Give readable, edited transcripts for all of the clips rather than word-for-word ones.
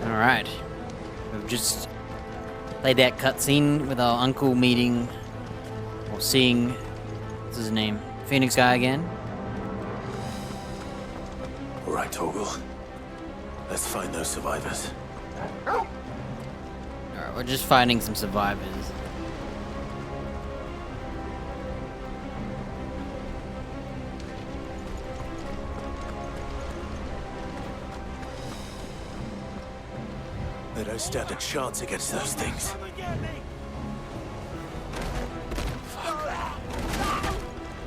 Alright. We've just played that cutscene with our uncle meeting, or seeing, what's his name? Phoenix guy again. Alright, Torgal. Let's find those survivors. Alright, we're just finding some survivors. They don't stand a chance against those things.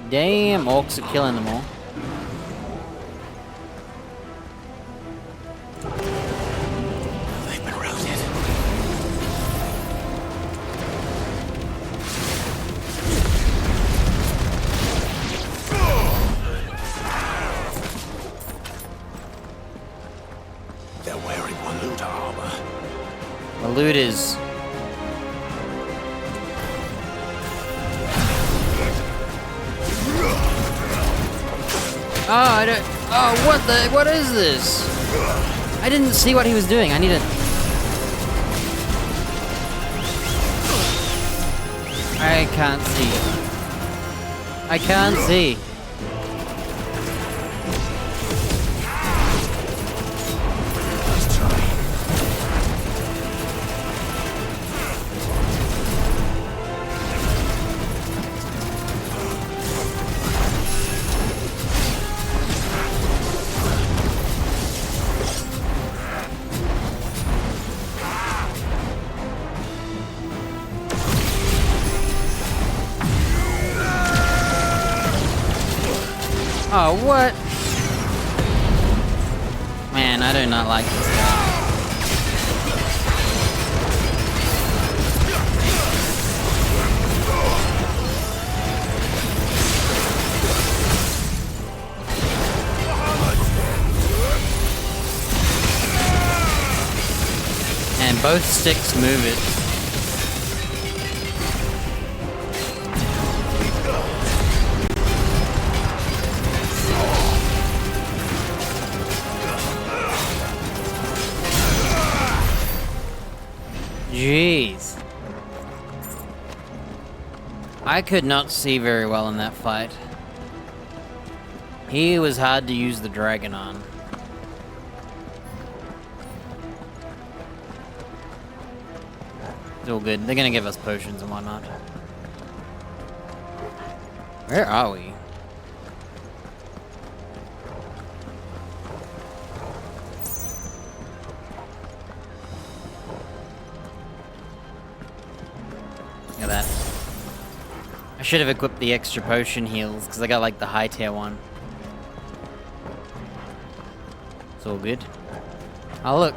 Damn, orcs are killing them all. They've been routed. They're wearing Waluda armor. The loot is... Oh, I don't... Oh, what is this? I didn't see what he was doing. I need to... I can't see. I can't see. Let's try. Oh, what? Man, I do not like this guy. And both sticks move it. Jeez. I could not see very well in that fight. He was hard to use the dragon on. It's all good. They're gonna give us potions and whatnot. Where are we? Look at that. I should have equipped the extra potion heals, because I got like the high tier one. It's all good. Oh look.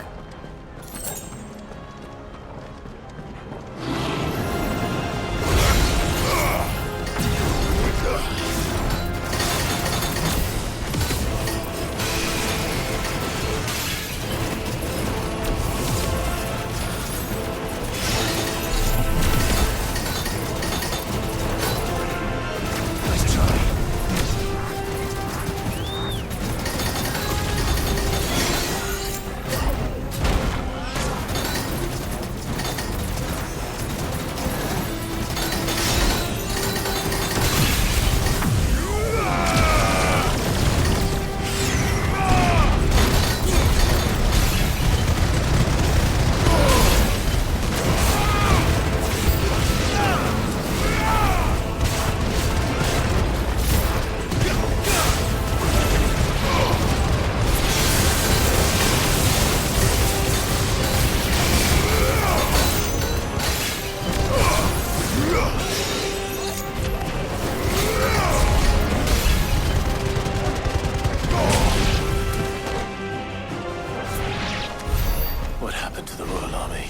What happened to the Royal Army?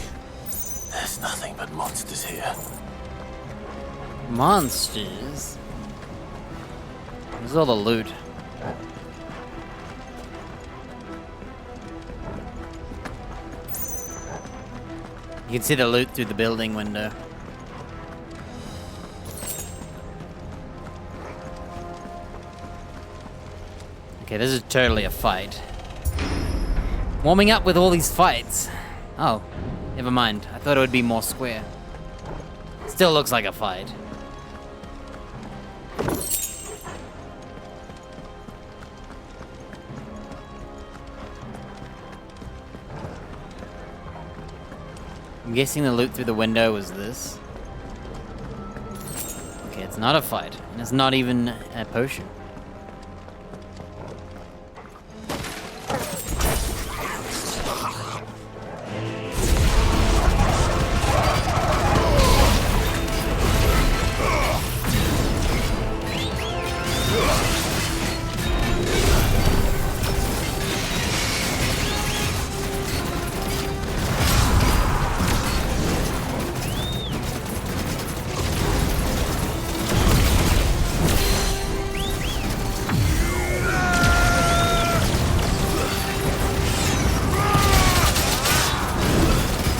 There's nothing but monsters here. Monsters? Where's all the loot? You can see the loot through the building window. Okay, this is totally a fight. Warming up with all these fights. Oh, never mind. I thought it would be more square. Still looks like a fight. I'm guessing the loot through the window was this. Okay, it's not a fight, and it's not even a potion.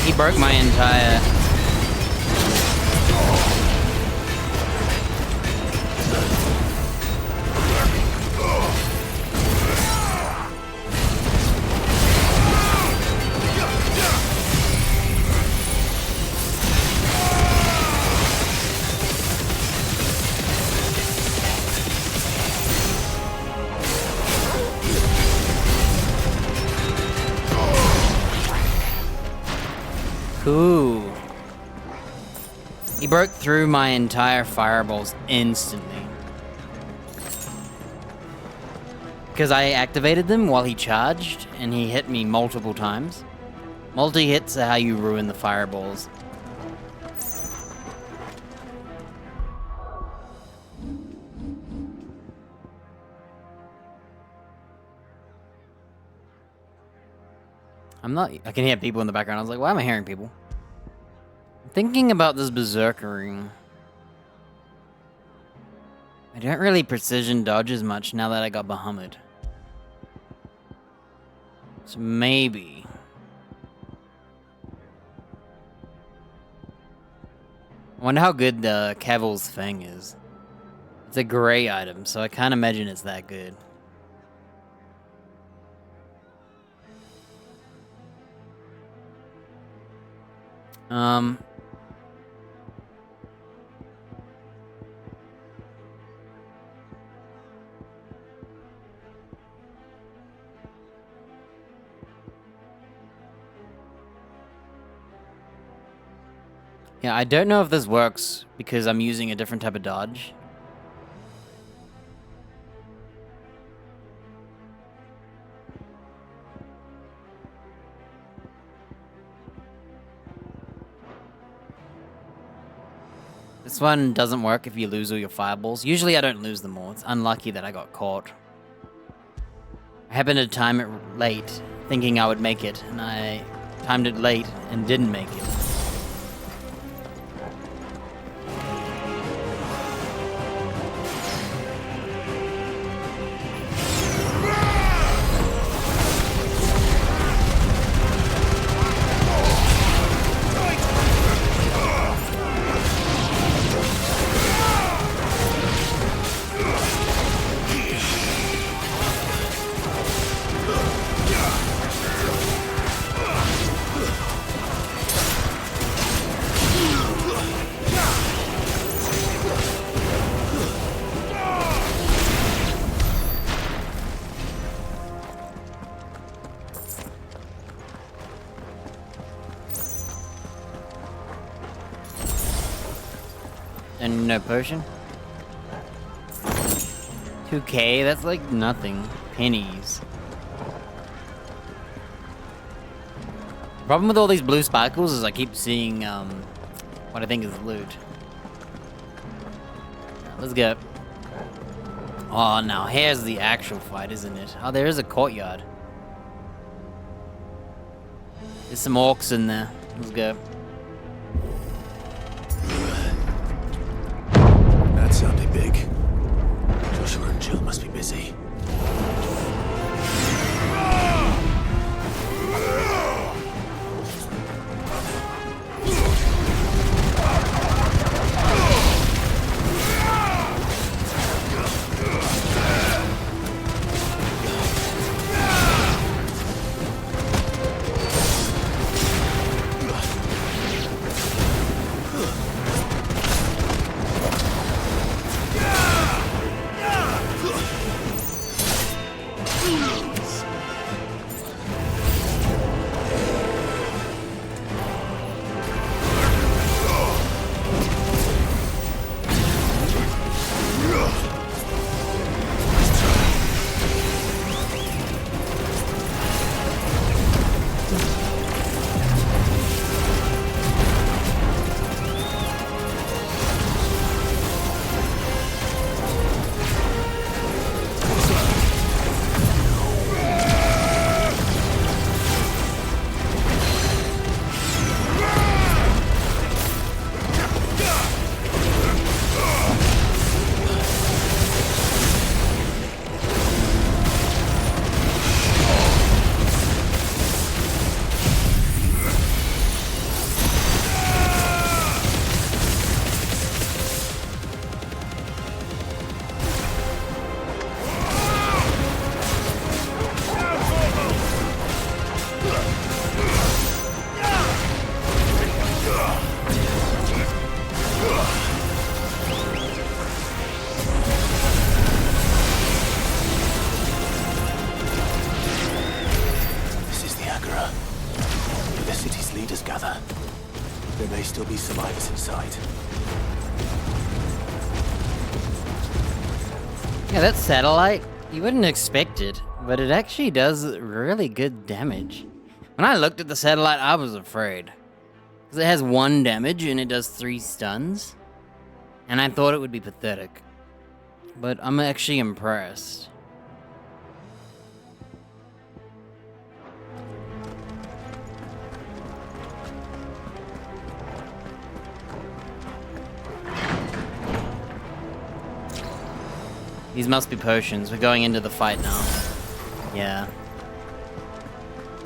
He broke my entire... Cool. He broke through my entire fireballs instantly. Because I activated them while he charged, and he hit me multiple times. Multi-hits are how you ruin the fireballs. I can hear people in the background. I was like, why am I hearing people? I'm thinking about this berserkering. I don't really precision dodge as much now that I got Bahamut. So maybe. I wonder how good the Cavil's Fang is. It's a gray item, so I can't imagine it's that good. Yeah, I don't know if this works because I'm using a different type of dodge. This one doesn't work if you lose all your fireballs. Usually I don't lose them all. It's unlucky that I got caught. I happened to time it late, thinking I would make it, and I timed it late and didn't make it. And no potion? 2k? That's like nothing. Pennies. The problem with all these blue sparkles is I keep seeing what I think is loot. Let's go. Oh, now here's the actual fight, isn't it? Oh, there is a courtyard. There's some orcs in there. Let's go. That sounded big. Joshua and Jill must be busy. here. Where the city's leaders gather. There may still be survivors inside. Yeah, that satellite, you wouldn't expect it, but it actually does really good damage. When I looked at the satellite, I was afraid. Because it has 1 damage and it does 3 stuns. And I thought it would be pathetic. But I'm actually impressed. These must be potions. We're going into the fight now. Yeah.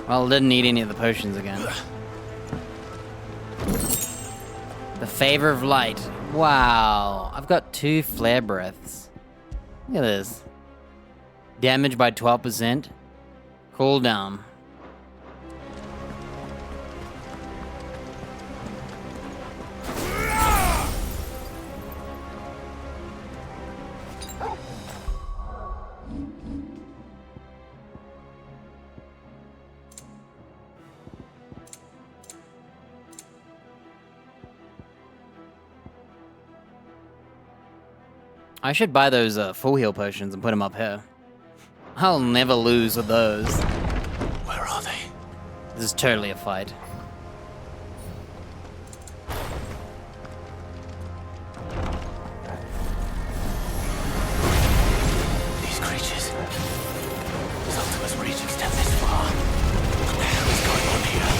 Well, didn't need any of the potions again. The Favor of Light. Wow. I've got 2 flare breaths. Look at this. Damage by 12%. Cooldown. I should buy those full heal potions and put them up here. I'll never lose with those. Where are they? This is totally a fight. These creatures. Ultima's reach extend this far. What the hell is going on here?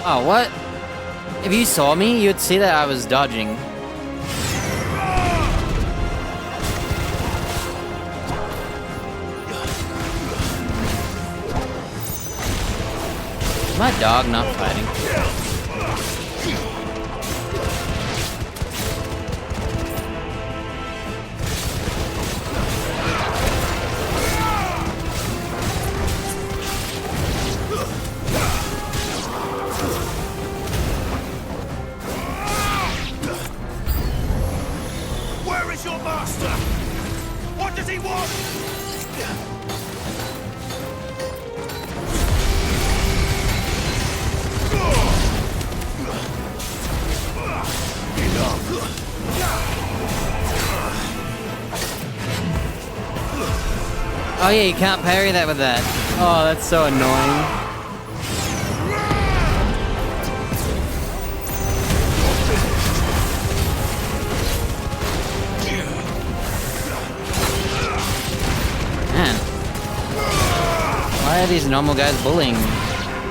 Oh, what? If you saw me, you'd see that I was dodging. Is my dog not fighting? Your master! What does he want? Oh yeah, you can't parry that with that. Oh, that's so annoying. Why are these normal guys bullying me?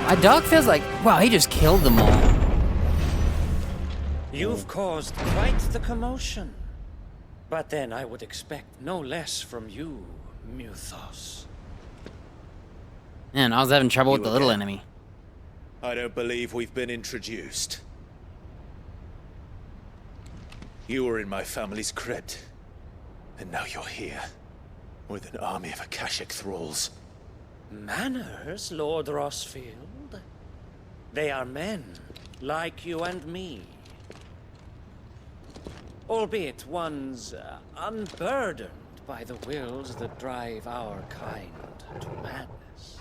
My dog feels like, wow, he just killed them all. You've caused quite the commotion. But then I would expect no less from you, Muthos. Man, I was having trouble with the little enemy. I don't believe we've been introduced. You were in my family's crypt, and now you're here, with an army of Akashic thralls. Manners, Lord Rossfield? They are men, like you and me. Albeit ones unburdened by the wills that drive our kind to madness.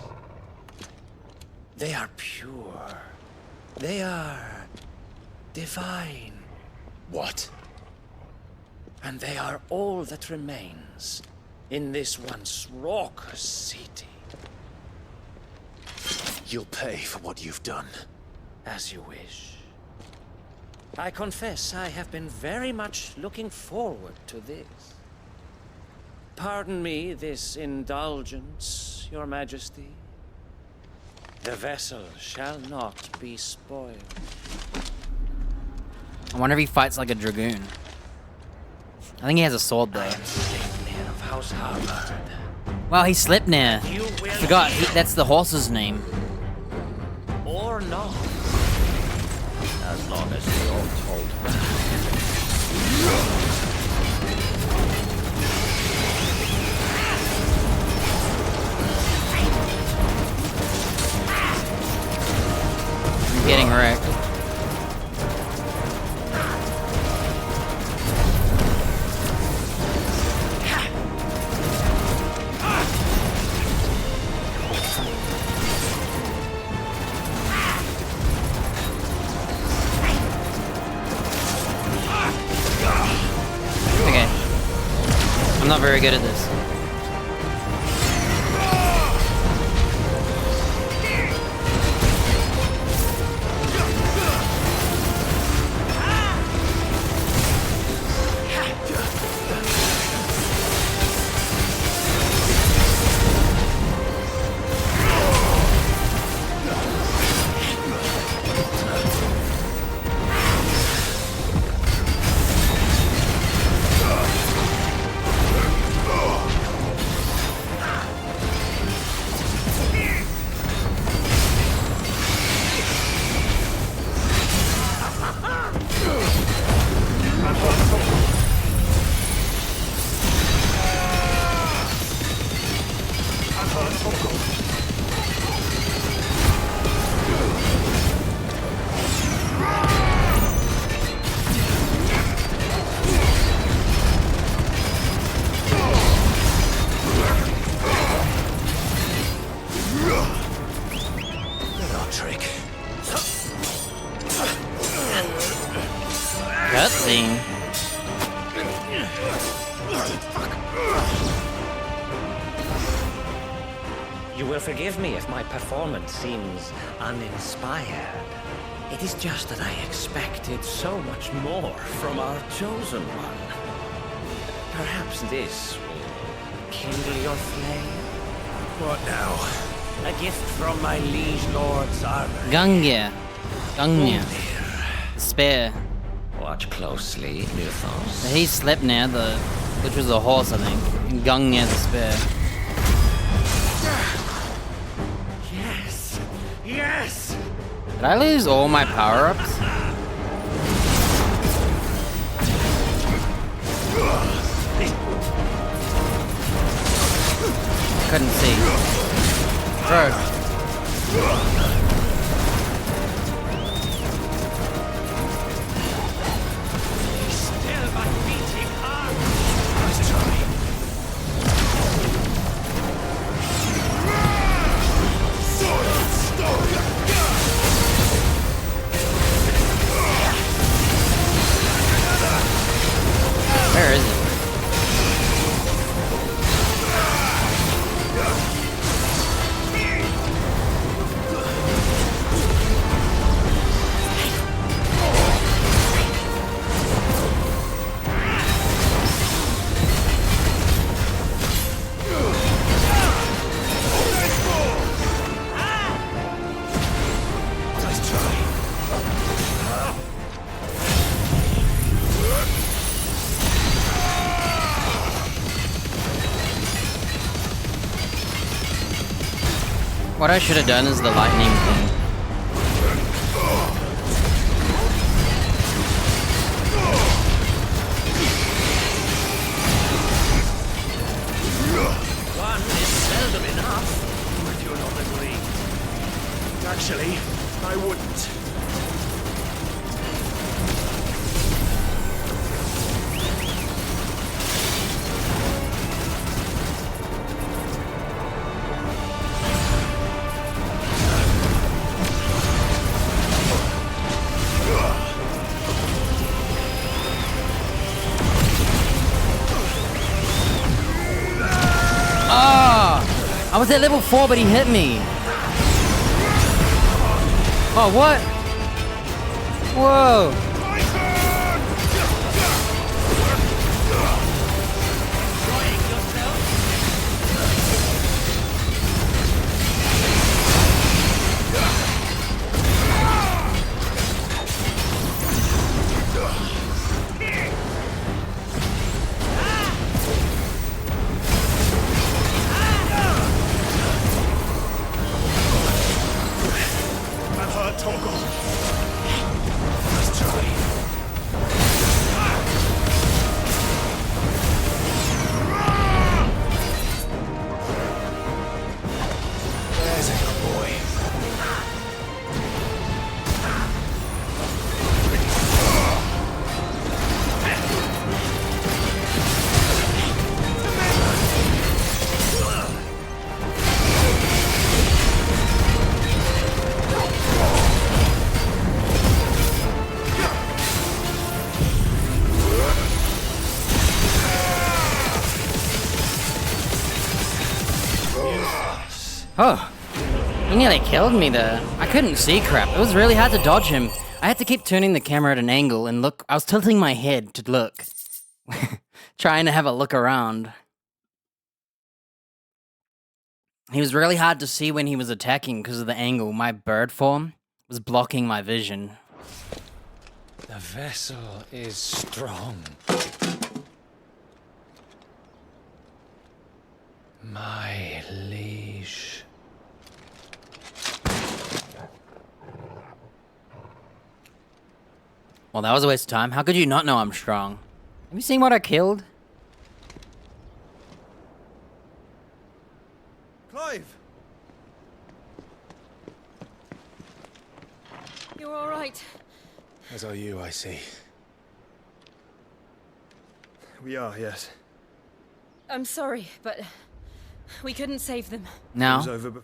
They are pure. They are divine. What? And they are all that remains in this once raucous city. You'll pay for what you've done. As you wish. I confess I have been very much looking forward to this. Pardon me this indulgence, Your Majesty. The vessel shall not be spoiled. I wonder if he fights like a dragoon. I think he has a sword though. Sleipnir of House Harvard. Wow, he's Sleipnir. You will Forgot, that's the horse's name. or not. As long as you're told. I'm getting wrecked. not very good at this. Cutscene. You will forgive me if my performance seems uninspired. It is just that I expected so much more from our chosen one. Perhaps this will kindle your flame? What now? A gift from my liege lord's armor. Gungnir. Gungnir. Spare. Watch closely, Mythos. He slept now, which was a horse, I think. And Gungnir the spare. Yes! Yes! Did I lose all my power-ups? Couldn't see. Bro. Still my beating heart! Nice try. Where is it? What I should have done is the lightning thing. One is seldom enough. Would you not agree? Actually, I wouldn't. I was at level 4, but he hit me. Oh, what? Whoa. Toggle. Let's try. Oh, he nearly killed me there. I couldn't see crap. It was really hard to dodge him. I had to keep turning the camera at an angle and look. I was tilting my head to look. Trying to have a look around. He was really hard to see when he was attacking because of the angle. My bird form was blocking my vision. The vessel is strong. My liege. Well, that was a waste of time. How could you not know I'm strong? Have you seen what I killed? Clive! You're all right. As are you, I see. We are, yes. I'm sorry, but we couldn't save them. It No. was over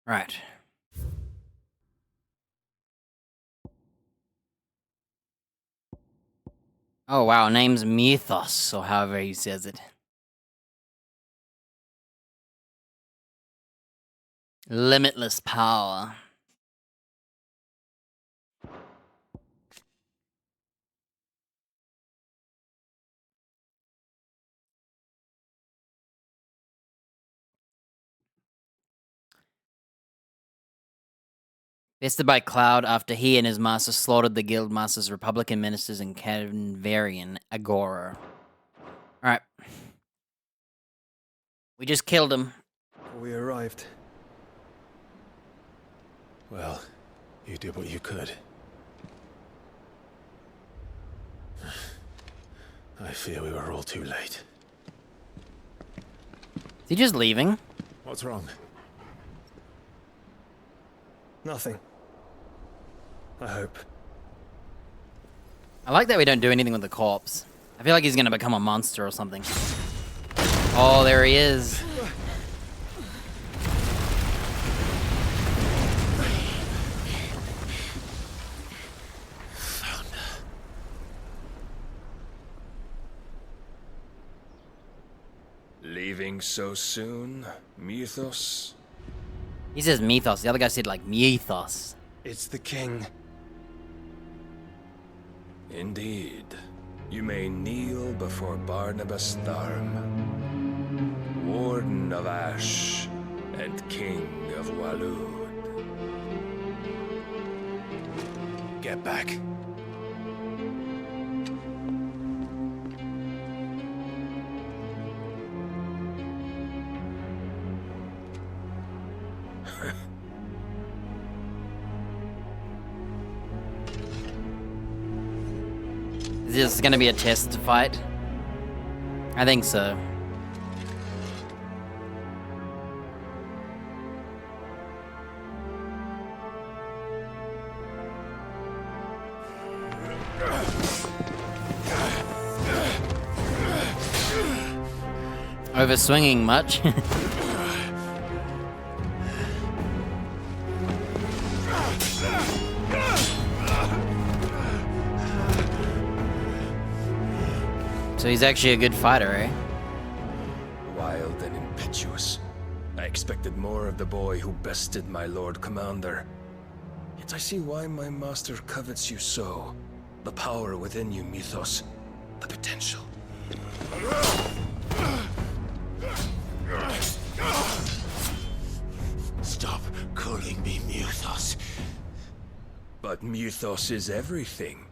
Right. Oh wow, name's Mythos, or however he says it. Limitless power. Bested by Cloud after he and his master slaughtered the guild master's Republican ministers in Canvarian Agora. Alright. We just killed him. We arrived. Well, you did what you could. I fear we were all too late. Is he just leaving? What's wrong? Nothing. I hope. I like that we don't do anything with the corpse. I feel like he's gonna become a monster or something. Oh, there he is. Leaving so soon, Mythos? He says Mythos. The other guy said like Mythos. It's the king. Indeed. You may kneel before Barnabas Tharm, Warden of Ash and King of Walud. Get back. Is this gonna be a test fight? I think so. Overswinging much? So he's actually a good fighter, eh? Wild and impetuous. I expected more of the boy who bested my Lord Commander. Yet I see why my master covets you so. The power within you, Mythos. The potential. Stop calling me Mythos. But Mythos is everything.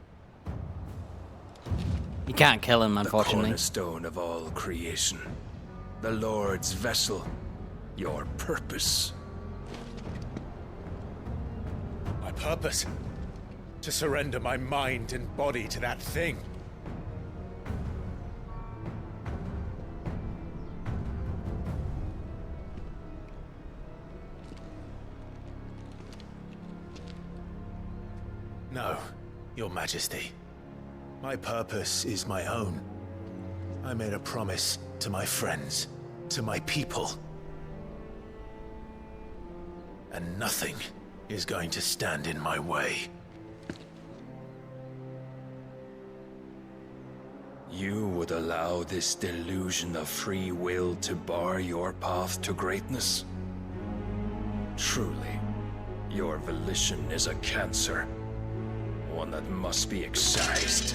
You can't kill him, The unfortunately. cornerstone of all creation. The Lord's vessel. Your purpose. My purpose? To surrender my mind and body to that thing. No, Your Majesty. My purpose is my own. I made a promise to my friends, to my people. And nothing is going to stand in my way. You would allow this delusion of free will to bar your path to greatness? Truly, your volition is a cancer. One that must be excised.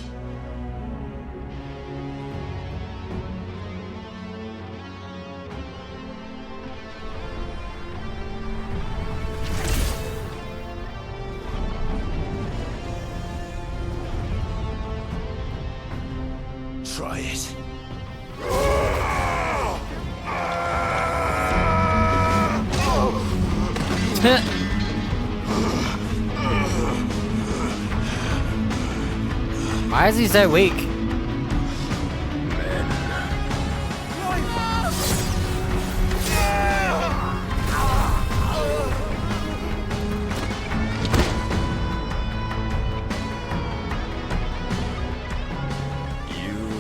Try it. Why is he so weak? You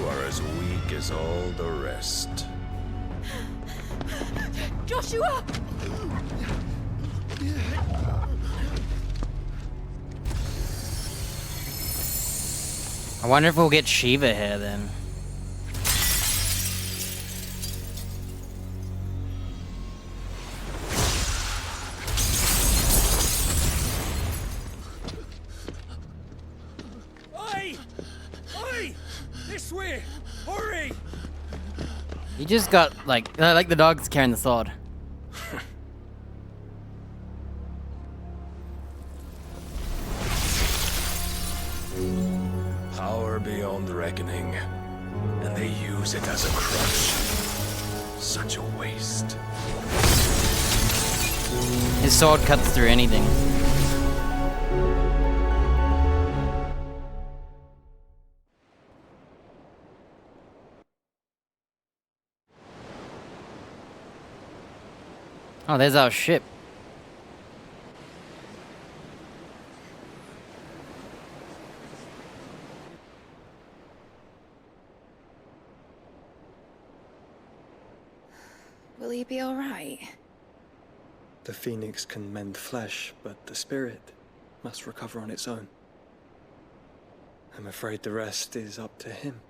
are as weak as all the rest. Joshua! I wonder if we'll get Shiva here then. Oi! Oi! This way! Hurry! He just got like the dog's carrying the sword. Power beyond reckoning, and they use it as a crutch. Such a waste. His sword cuts through anything. Oh, there's our ship. Will he be all right? The phoenix can mend flesh, but the spirit must recover on its own. I'm afraid the rest is up to him.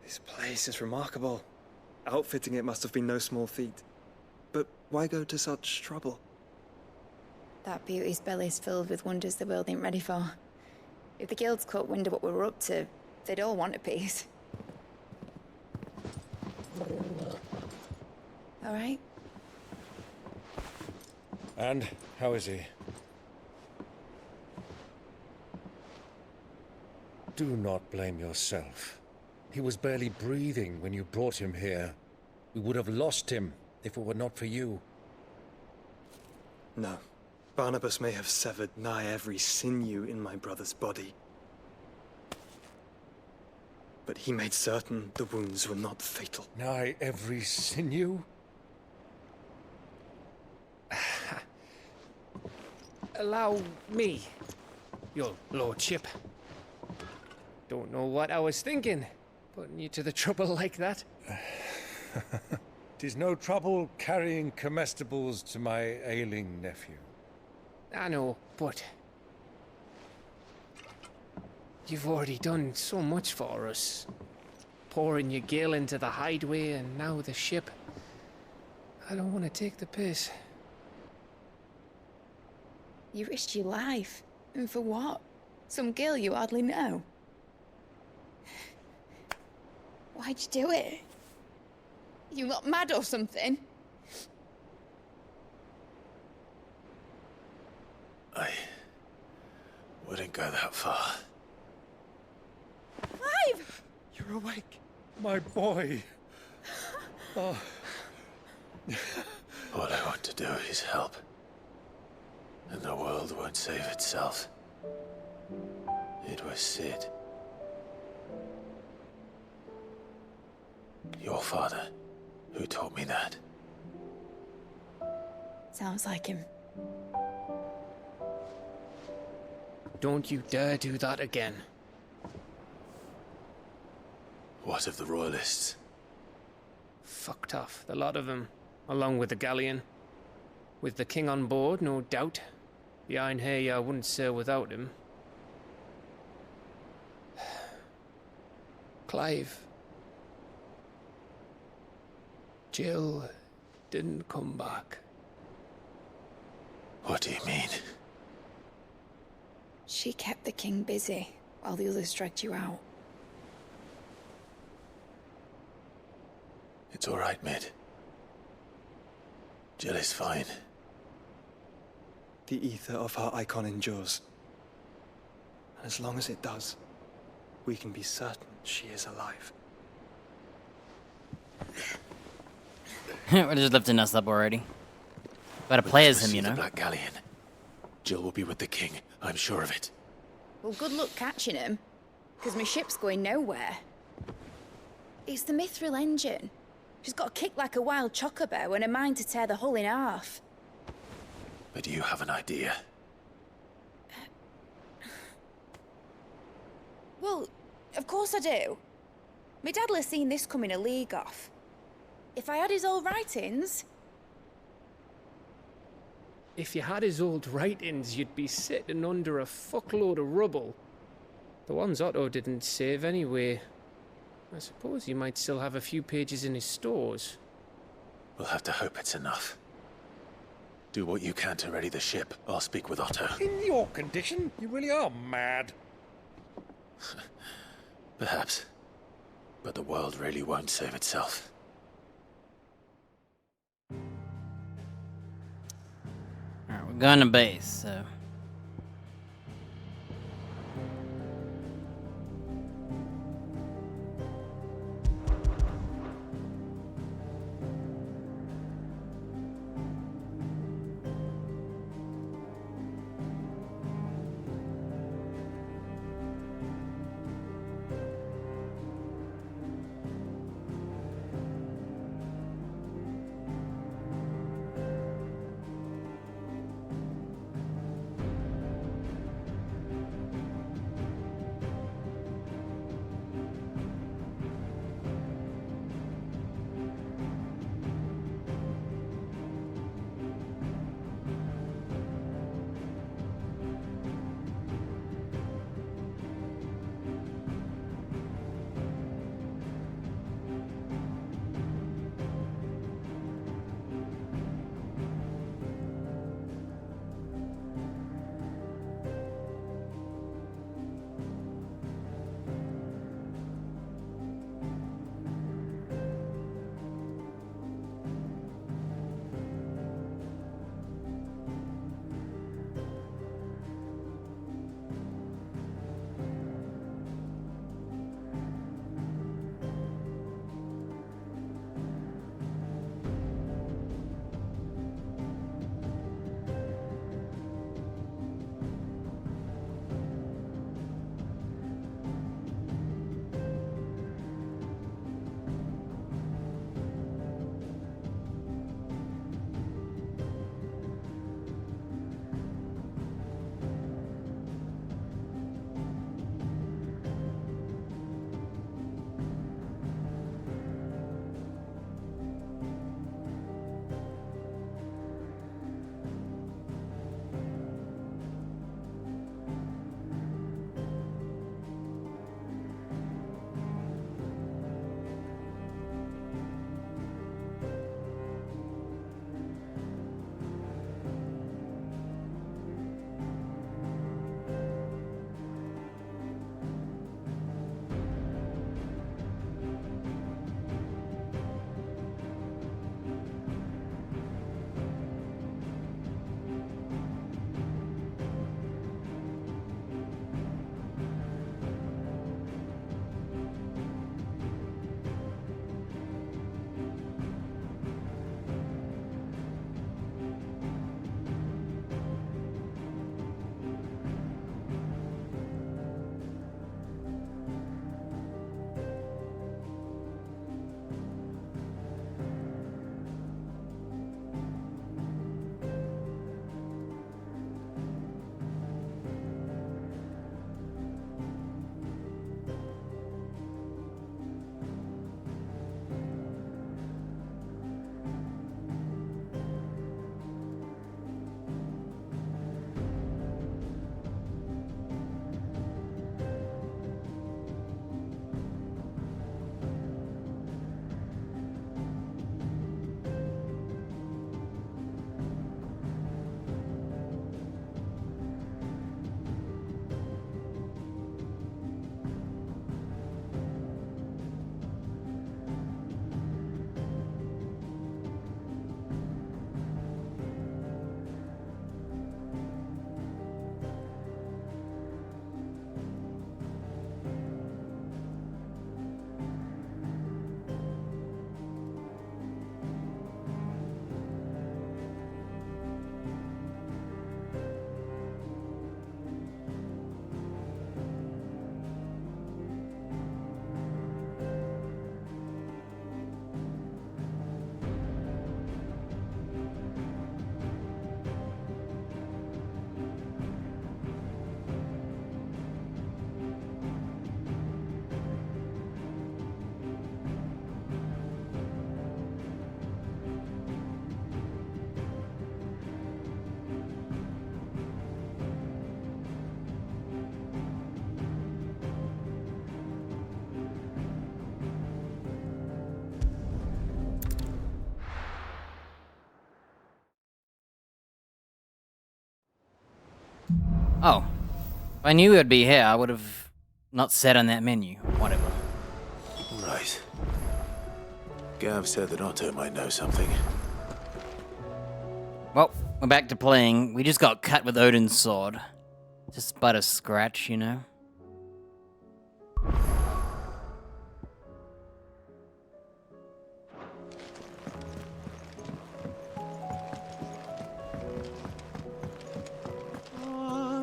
This place is remarkable. Outfitting it must have been no small feat. But why go to such trouble? That beauty's belly's filled with wonders the world ain't ready for. If the guilds caught wind of what we were up to, they'd all want a piece. All right? And how is he? Do not blame yourself. He was barely breathing when you brought him here. We would have lost him if it were not for you. No. Barnabas may have severed nigh every sinew in my brother's body. But he made certain the wounds were not fatal. Nigh every sinew? Allow me, your lordship. Don't know what I was thinking, putting you to the trouble like that. 'Tis no trouble carrying comestibles to my ailing nephew. I know, but you've already done so much for us. Pouring your gil into the hideaway and now the ship. I don't want to take the piss. You risked your life. And for what? Some girl you hardly know. Why'd you do it? You not mad or something? I wouldn't go that far. Clive! You're awake, my boy. Oh. All I want to do is help. And the world won't save itself. It was Sid. Your father, who taught me that. Sounds like him. Don't you dare do that again. What of the royalists? Fucked off, the lot of them, along with the galleon. With the king on board, no doubt. Behind here, I wouldn't sail without him. Clive. Jill didn't come back. What do you mean? She kept the king busy while the others dragged you out. It's all right, Mid. Jill is fine. The ether of her icon endures. And as long as it does, we can be certain she is alive. We're just lifting us up already. Gotta play as him, you The know? Black Galleon. Jill will be with the king, I'm sure of it. Well, good luck catching him, because my ship's going nowhere. It's the Mithril engine. She's got a kick like a wild chocobo and a mind to tear the hull in half. But you have an idea. Well, of course I do. My dad'll have seen this coming a league off. If I had his old writings... If you had his old writings, you'd be sitting under a fuckload of rubble, The ones Otto didn't save anyway. I suppose he might still have a few pages in his stores. We'll have to hope it's enough. Do what you can to ready the ship. I'll speak with Otto. In your condition, you really are mad. Perhaps. But the world really won't save itself. Alright, we're going to base, so... Oh. If I knew it would be here, I would have not said on that menu. Whatever. Right. Gav said that Otto might know something. Well, we're back to playing. We just got cut with Odin's sword. Just but a scratch, you know?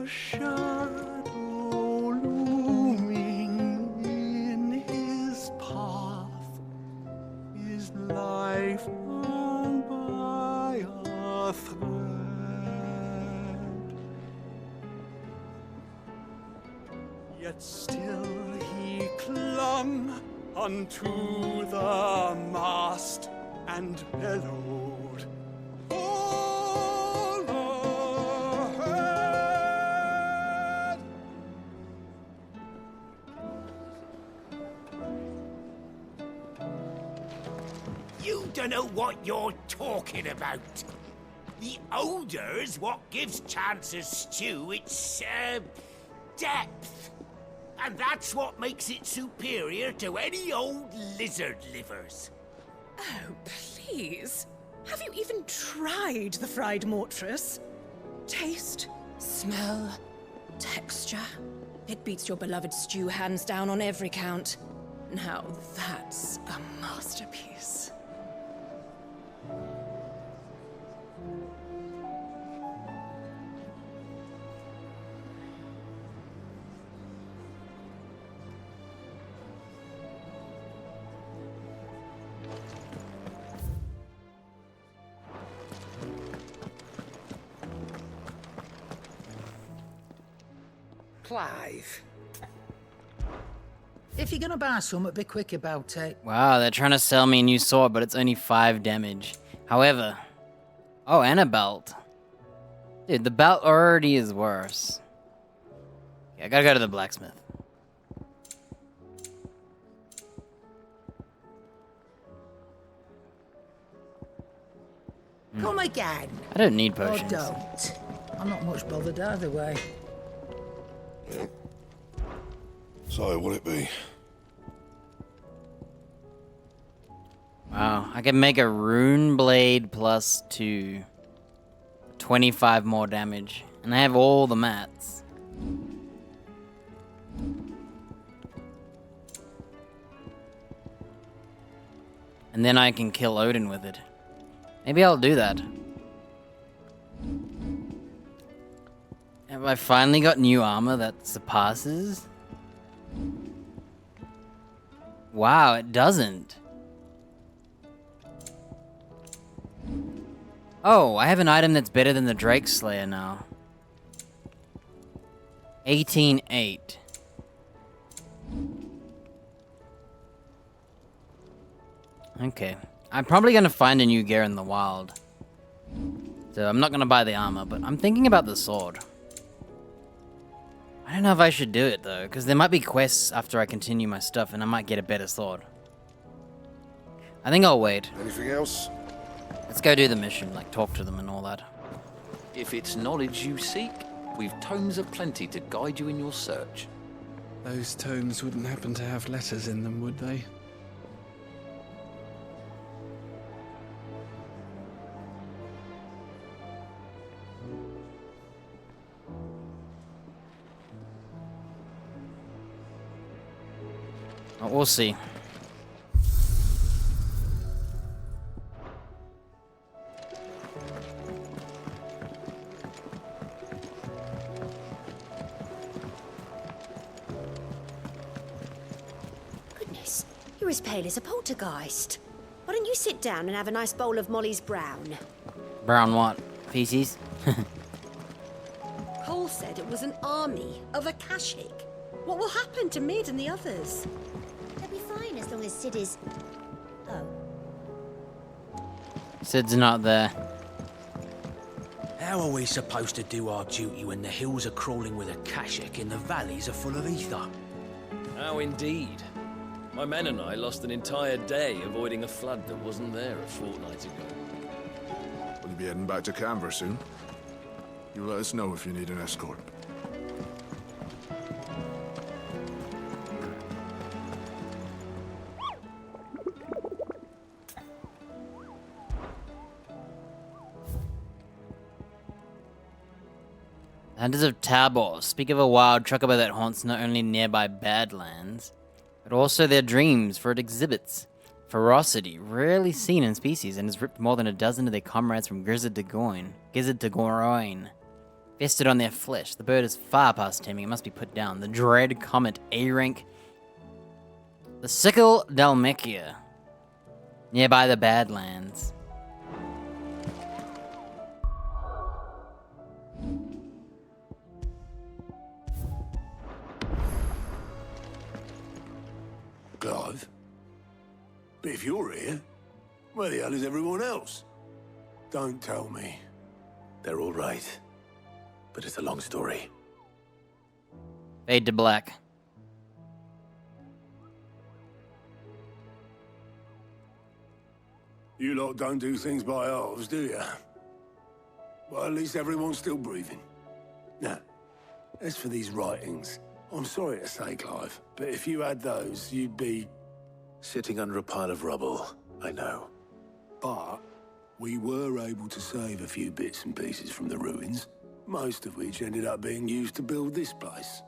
A shadow looming in his path, his life hung by a thread. Yet still he clung unto the mast and bellowed, "All ahead!" You don't know what you're talking about. The odor's what gives Chance's stew its, depth. And that's what makes it superior to any old lizard livers. Oh, please. Have you even tried the fried mortress? Taste, smell, texture. It beats your beloved stew hands down on every count. Now that's a masterpiece. Clive. If you're gonna buy something, be quick about it. Wow, they're trying to sell me a new sword, but it's only 5 damage. However... Oh, and a belt. Dude, the belt already is worse. Yeah, I gotta go to the blacksmith. Come again. I don't need Or potions. don't. I'm not much bothered either way. So, what'll it be? Wow, I can make a rune blade plus 2. 25 more damage. And I have all the mats. And then I can kill Odin with it. Maybe I'll do that. Have I finally got new armor that surpasses? Wow, it doesn't. Oh, I have an item that's better than the Drake Slayer now. 18.8. Okay. I'm probably gonna find a new gear in the wild. So I'm not gonna buy the armor, but I'm thinking about the sword. I don't know if I should do it though, because there might be quests after I continue my stuff and I might get a better sword. I think I'll wait. Anything else? Let's go do the mission, like talk to them and all that. If it's knowledge you seek, we've tomes aplenty to guide you in your search. Those tomes wouldn't happen to have letters in them, would they? Oh, we'll see. Goodness, you're as pale as a poltergeist. Why don't you sit down and have a nice bowl of Molly's brown? Brown what? Feces? Cole said it was an army of Akashic. What will happen to Mid and the others? They'll be fine as long as Sid is... Oh. Sid's not there. How are we supposed to do our duty when the hills are crawling with Akashic and the valleys are full of ether? How indeed. My men and I lost an entire day avoiding a flood that wasn't there a fortnight ago. Will you be heading back to Canberra soon? You let us know if you need an escort. Hunters of Tabor speak of a wild chocobo that haunts not only nearby Badlands, but also their dreams, for it exhibits ferocity rarely seen in species and has ripped more than a dozen of their comrades from gizzard to groin. Vested on their flesh, the bird is far past taming. It must be put down. The dread comet A-rank. The sickle Dalmechia, nearby the Badlands. Clive? But if you're here, where the hell is everyone else? Don't tell me. They're all right. But it's a long story. Fade to black. You lot don't do things by halves, do you? Well, at least everyone's still breathing. Now, as for these writings, I'm sorry to say, Clive, but if you had those, you'd be... sitting under a pile of rubble, I know. But we were able to save a few bits and pieces from the ruins, most of which ended up being used to build this place.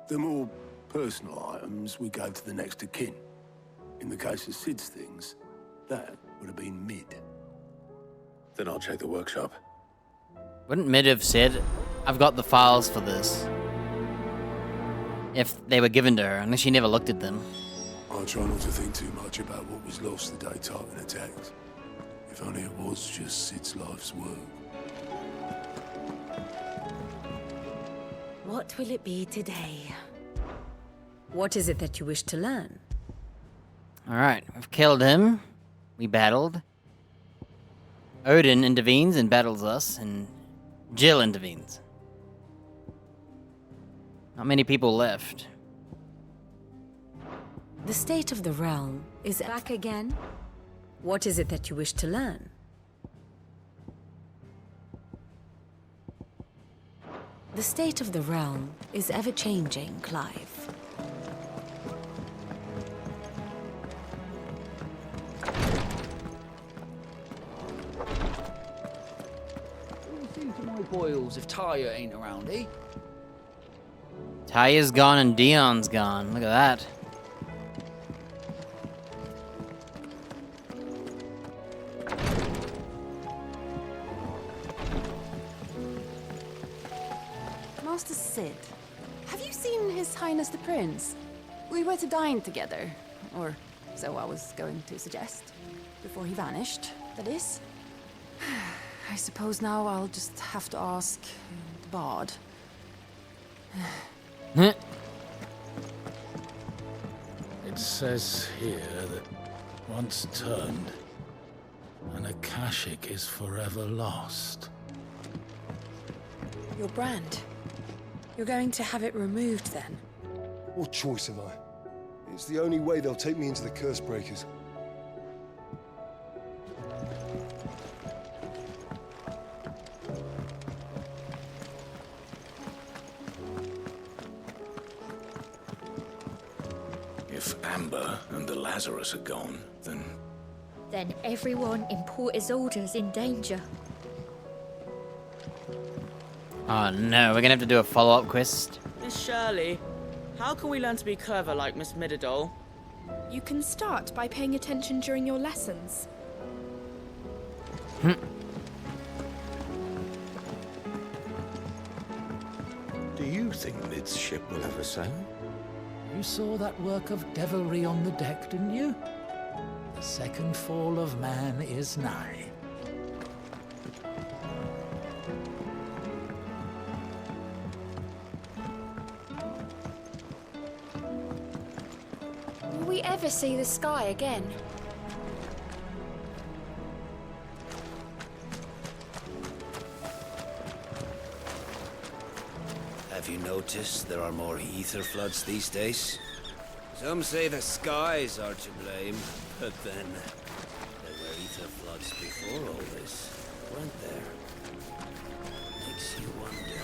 The more personal items we gave to the next of kin. In the case of Sid's things, that would have been Mid. Then I'll check the workshop. Wouldn't Mid have said, I've got the files for this? If they were given to her, unless she never looked at them. I'll try not to think too much about what was lost the day Tarkin attacked. If only it was just Sid's life's work. What will it be today? What is it that you wish to learn? Alright, we've killed him. We battled. Odin intervenes and battles us, and Jill intervenes. Not many people left. The state of the realm is back again. What is it that you wish to learn? The state of the realm is ever-changing, Clive. What do you think to my boils if Tyre ain't around, eh? Taya's gone and Dion's gone. Look at that. Master Sid, have you seen His Highness the Prince? We were to dine together, or so I was going to suggest. Before he vanished, that is. I suppose now I'll just have to ask the Bard. It says here that once turned, an Akashic is forever lost. Your brand. You're going to have it removed then? What choice have I? It's the only way they'll take me into the Curse Breakers. If Amber and the Lazarus are gone, then... Then everyone in Port Isolde's in danger. Oh no, we're gonna have to do a follow-up quest. Miss Shirley, how can we learn to be clever like Miss Midadol? You can start by paying attention during your lessons. Do you think Mid's ship will ever sail? You saw that work of devilry on the deck, didn't you? The second fall of man is nigh. Will we ever see the sky again? Have you noticed there are more ether floods these days? Some say the skies are to blame, but then there were ether floods before all this, weren't there? Makes you wonder.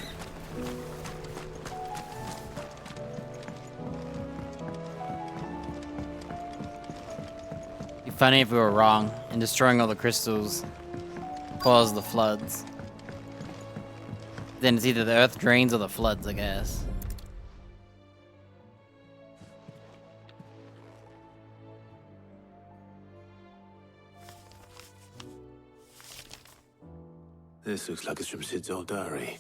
Be funny if we were wrong and destroying all the crystals caused the floods. Then it's either the earth drains or the floods, I guess. This looks like it's from Sid's old diary.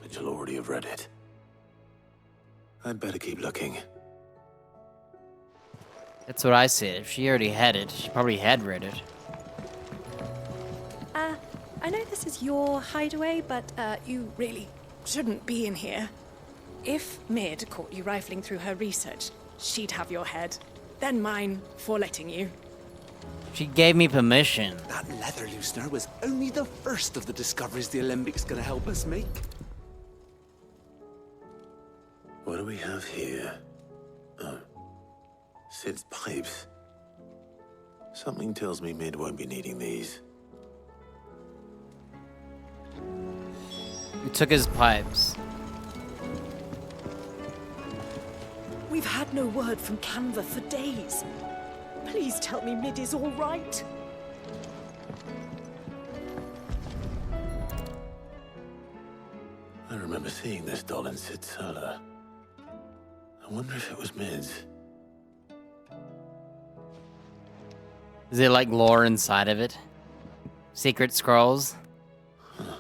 But you'll already have read it. I'd better keep looking. That's what I said. If she already had it, she probably had read it. I know this is your hideaway, but you really shouldn't be in here. If Mid caught you rifling through her research, she'd have your head. Then mine for letting you. She gave me permission. That leather loosener was only the first of the discoveries the Alembics gonna help us make. What do we have here? Oh. Sid's pipes. Something tells me Mid won't be needing these. We took his pipes. We've had no word from Canva for days. Please tell me Mid is all right. I remember seeing this doll in Sid's cellar. I wonder if it was Mid's. Is there like lore inside of it? Secret scrolls? Huh.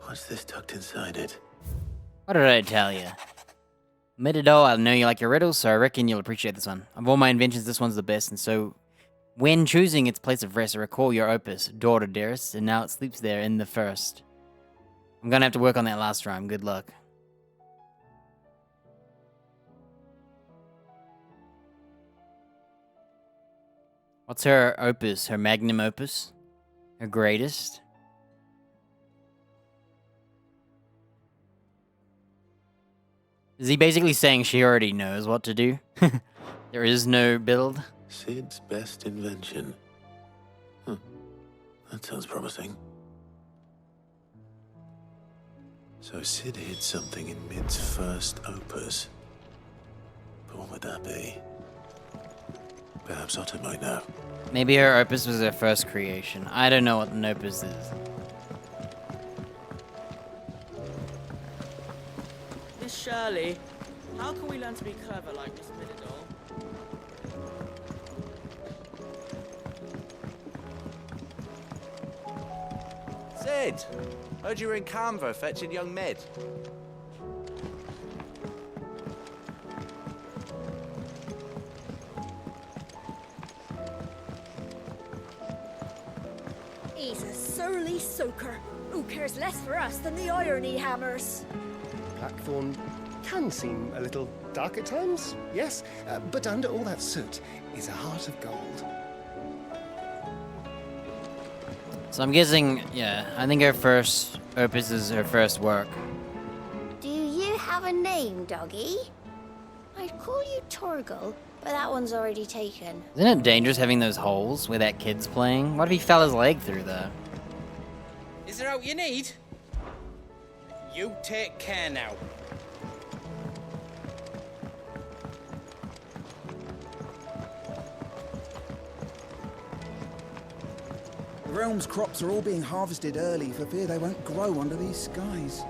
What's this tucked inside it? What did I tell you? Midado, I know you like your riddles, so I reckon you'll appreciate this one. Of all my inventions, this one's the best, and so when choosing its place of rest, I recall your opus, Daughter Dearest, and now it sleeps there in the first. I'm gonna have to work on that last rhyme. Good luck. What's her opus? Her magnum opus? Her greatest? Is he basically saying she already knows what to do? There is no build? Sid's best invention. Huh. That sounds promising. So Sid hid something in Mid's first opus. But what would that be? Perhaps Otto might know. Maybe her opus was her first creation. I don't know what an opus is. Miss Shirley, how can we learn to be clever like Miss Midadol? Sid! Heard you were in Canva fetching young Mid. He's a surly soaker. Who cares less for us than the irony hammers? Blackthorn can seem a little dark at times, yes, but under all that soot is a heart of gold. So I'm guessing, yeah, I think her first opus is her first work. Do you have a name, doggy? I'd call you Torgal, but that one's already taken. Isn't it dangerous having those holes where that kid's playing? What if he fell his leg through there? Is there out you need? You take care now. The realm's crops are all being harvested early for fear they won't grow under these skies.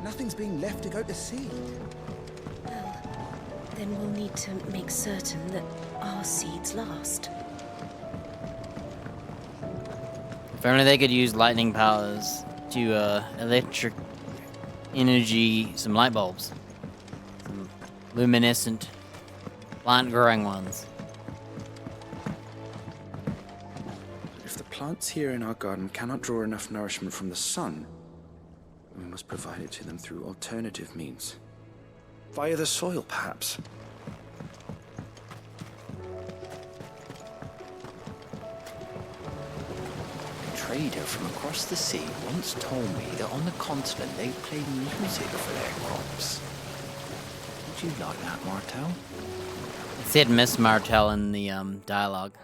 Nothing's being left to go to seed. Well, then we'll need to make certain that our seeds last. If only they could use lightning powers to electric energy some light bulbs. Some luminescent plant growing ones. If the plants here in our garden cannot draw enough nourishment from the sun, we must provide it to them through alternative means. Via the soil, perhaps. A trader from across the sea once told me that on the continent they play music for their crops. Would you like that, Martel? It said Miss Martel in the dialogue.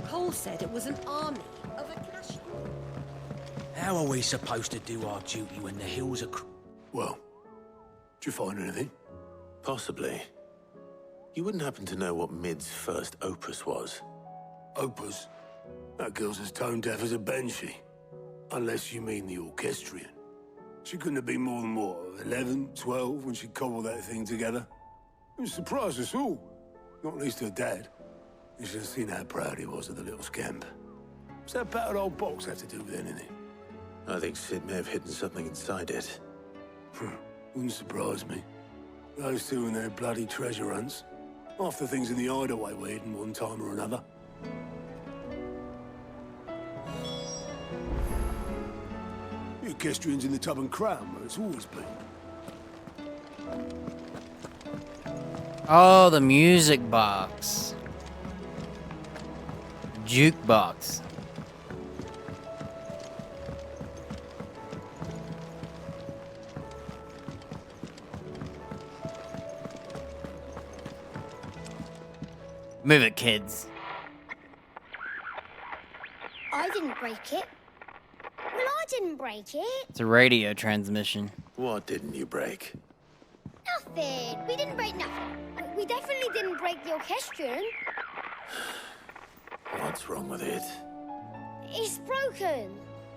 Cole said it was an army of Akashi. How are we supposed to do our duty when the hills are... Well, did you find anything? Possibly. You wouldn't happen to know what Mid's first opus was? Opus? That girl's as tone deaf as a banshee. Unless you mean the orchestrion. She couldn't have been more than, what, 11, 12 when she cobbled that thing together? It surprised us all. Not least her dad. You should have seen how proud he was of the little scamp. What's that battered old box have to do with anything? I think Sid may have hidden something inside it. Wouldn't surprise me. Those two and their bloody treasure hunts. Half the things in the hideaway were hidden one time or another. The orchestrion's in the tub and crown, where it's always been. Oh, the music box. Jukebox. Move it, kids. I didn't break it. Well, I didn't break it. It's a radio transmission. What didn't you break? Nothing. We didn't break nothing. We definitely didn't break the orchestrion. What's wrong with it? It's broken.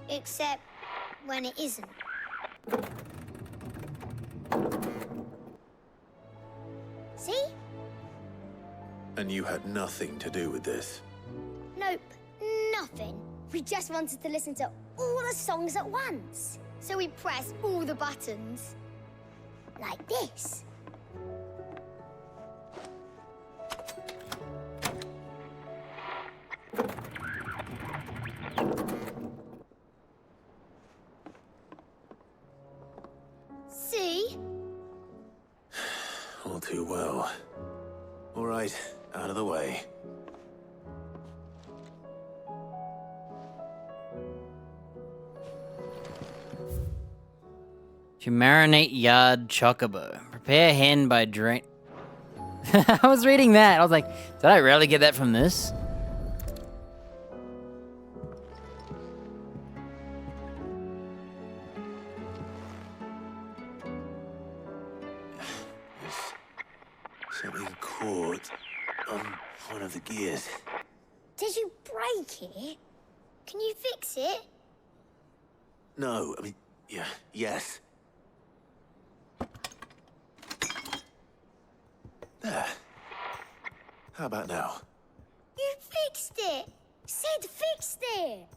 Except when it isn't. See? And you had nothing to do with this? Nope, nothing. We just wanted to listen to all the songs at once. So we pressed all the buttons. Like this. See? All too well. All right, out of the way. To marinate yard chocobo. Prepare hen by drain. I was reading that. I was like, did I really get that from this? Something caught on one of the gears. Did you break it? Can you fix it? No, I mean, yes. There. How about now? You fixed it! Sid fixed it!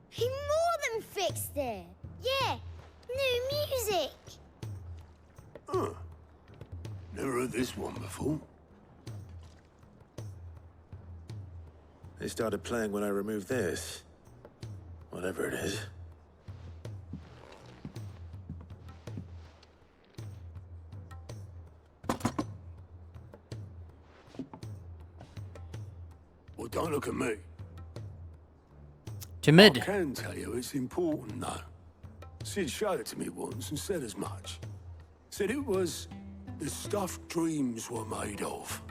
He more than fixed it! Yeah, new music! Huh. Never heard this one before. They started playing when I removed this. Whatever it is. Well, don't look at me. Timid. I can tell you it's important, though. Sid showed it to me once and said as much. Said it was the stuff dreams were made of.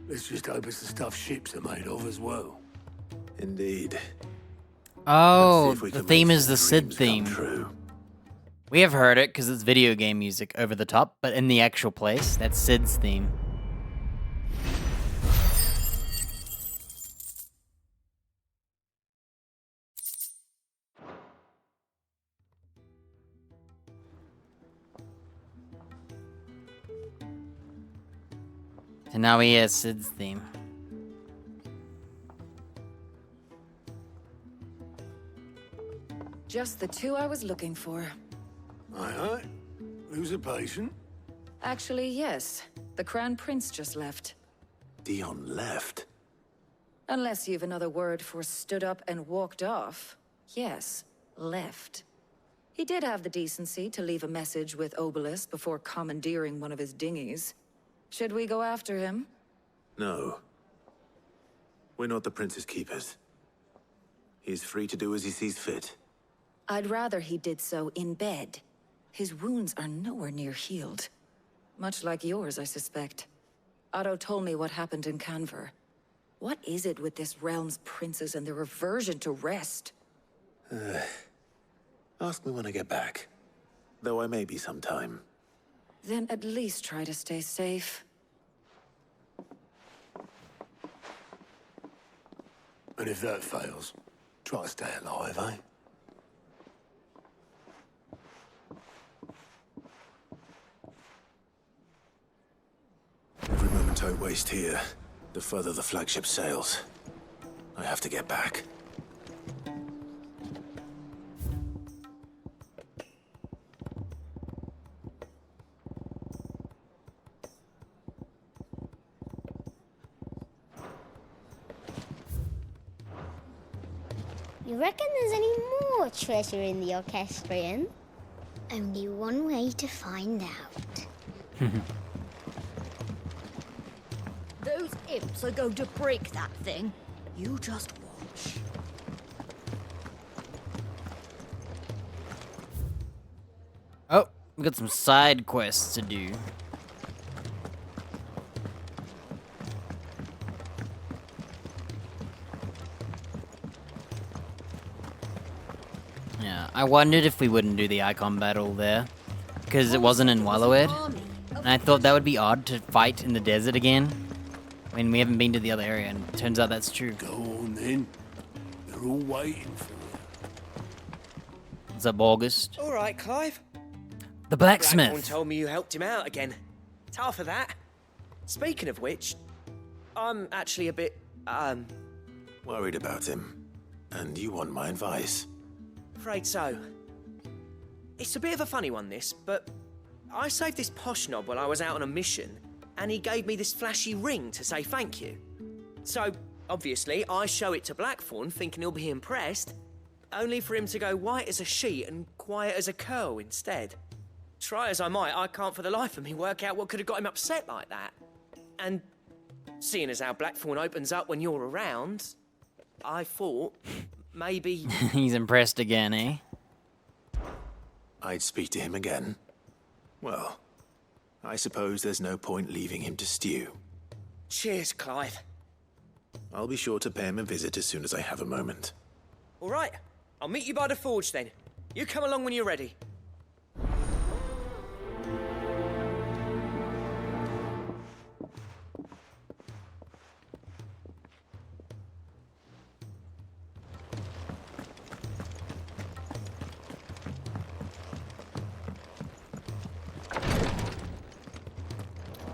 Let's just hope it's the stuff ships are made of as well. Indeed. Oh, the theme is the Sid theme. We have heard it because it's video game music over the top, but in the actual place, that's Sid's theme. And now he has Sid's theme. Just the two I was looking for. Aye. Who's a patient? Actually, yes. The Crown Prince just left. Dion left? Unless you've another word for stood up and walked off. Yes, left. He did have the decency to leave a message with Obelisk before commandeering one of his dinghies. Should we go after him? No. We're not the Prince's keepers. He is free to do as he sees fit. I'd rather he did so in bed. His wounds are nowhere near healed. Much like yours, I suspect. Otto told me what happened in Canver. What is it with this realm's princes and their aversion to rest? Ask me when I get back. Though I may be sometime. Then at least try to stay safe. And if that fails, try to stay alive, eh? Every moment I waste here, the further the flagship sails. I have to get back. You reckon there's any more treasure in the orchestrion? Only one way to find out. Those imps are going to break that thing. You just watch. Oh, we got some side quests to do. Yeah, I wondered if we wouldn't do the icon battle there, because it wasn't in Wallowed, and I thought that would be odd to fight in the desert again, when we haven't been to the other area, and it turns out that's true. Go on then. They're all waiting for you. What's up, August? All right, Clive. The blacksmith. Blackthorn told me you helped him out again. It's half of that. Speaking of which, I'm actually a bit, Worried about him. And you want my advice? afraid so. It's a bit of a funny one, this, but I saved this posh knob while I was out on a mission, and he gave me this flashy ring to say thank you. So, obviously, I show it to Blackthorn, thinking he'll be impressed, only for him to go white as a sheet and quiet as a curl instead. Try as I might, I can't for the life of me work out what could have got him upset like that. And seeing as how Blackthorn opens up when you're around, I thought maybe... He's impressed again, eh? I'd speak to him again. Well, I suppose there's no point leaving him to stew. Cheers, Clive. I'll be sure to pay him a visit as soon as I have a moment. All right, I'll meet you by the forge then. You come along when you're ready.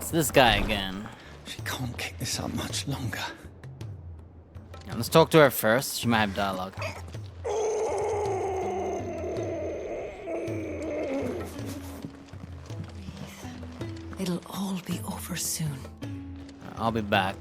It's this guy again. She can't keep this up much longer. Yeah, let's talk to her first. She might have dialogue. It'll all be over soon. I'll be back.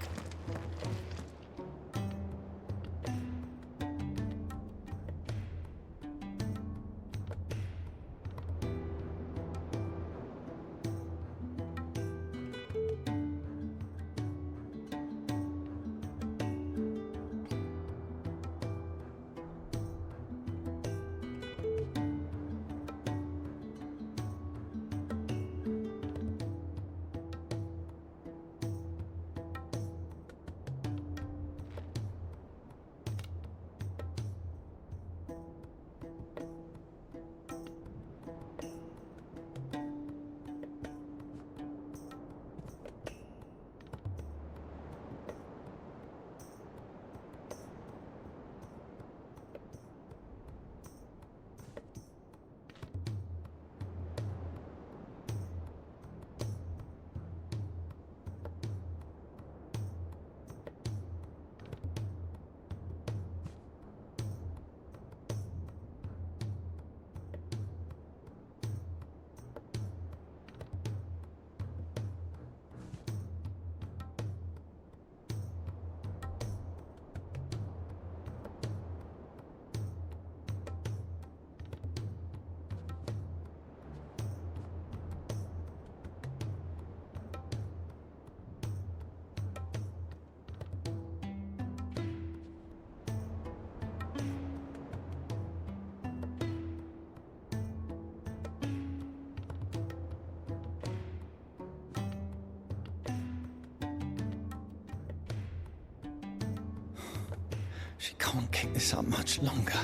She can't keep this up much longer.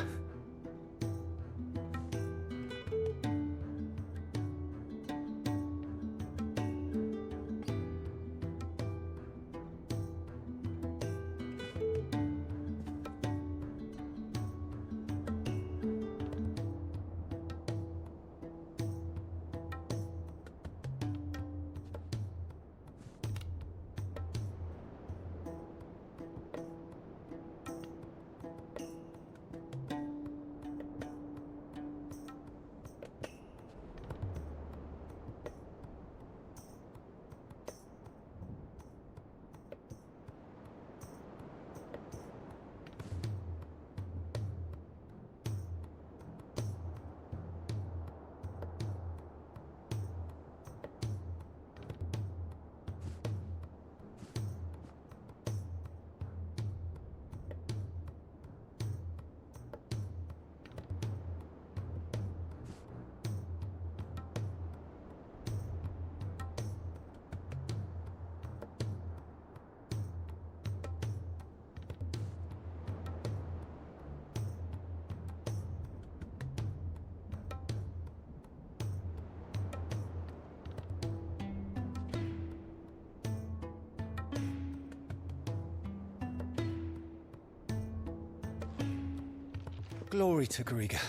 Glory to Griga.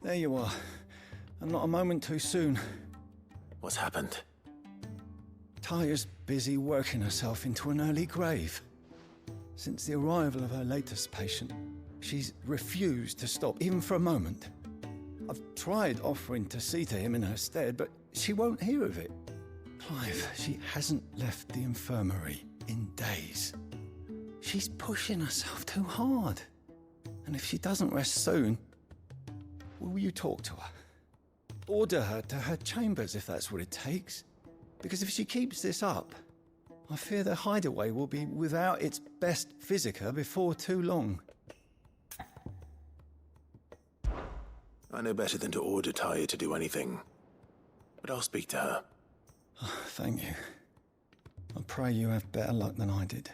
There you are. And not a moment too soon. What's happened? Taya's busy working herself into an early grave. Since the arrival of her latest patient, she's refused to stop, even for a moment. I've tried offering to see to him in her stead, but she won't hear of it. Clive, she hasn't left the infirmary in days. She's pushing herself too hard. And if she doesn't rest soon, will you talk to her? Order her to her chambers if that's what it takes. Because if she keeps this up, I fear the hideaway will be without its best physica before too long. I know better than to order Taya to do anything. But I'll speak to her. Oh, thank you. I pray you have better luck than I did.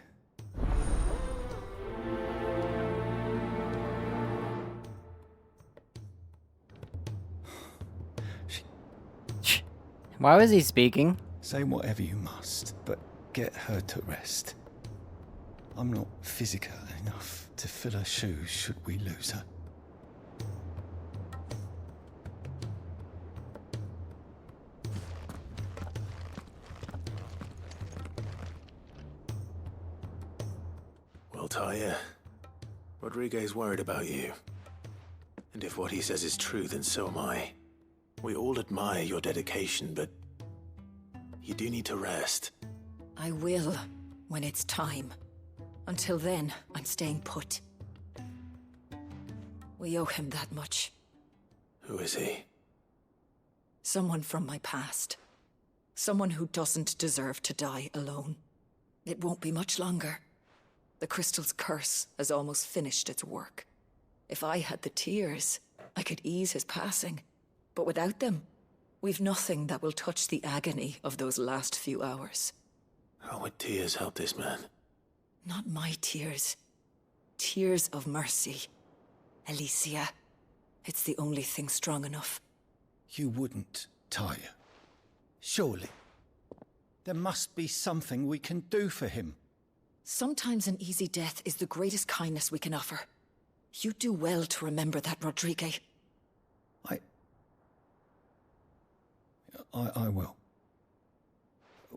Why was he speaking? Say whatever you must, but get her to rest. I'm not physical enough to fill her shoes should we lose her. Well, Taya, Rodriguez worried about you. And if what he says is true, then so am I. We all admire your dedication, but you do need to rest. I will, when it's time. Until then, I'm staying put. We owe him that much. Who is he? Someone from my past. Someone who doesn't deserve to die alone. It won't be much longer. The crystal's curse has almost finished its work. If I had the tears, I could ease his passing. But without them, we've nothing that will touch the agony of those last few hours. How would tears help this man? Not my tears. Tears of mercy. Alicia. It's the only thing strong enough. You wouldn't, Taya. Surely. There must be something we can do for him. Sometimes an easy death is the greatest kindness we can offer. You do well to remember that, Rodrigue. I will.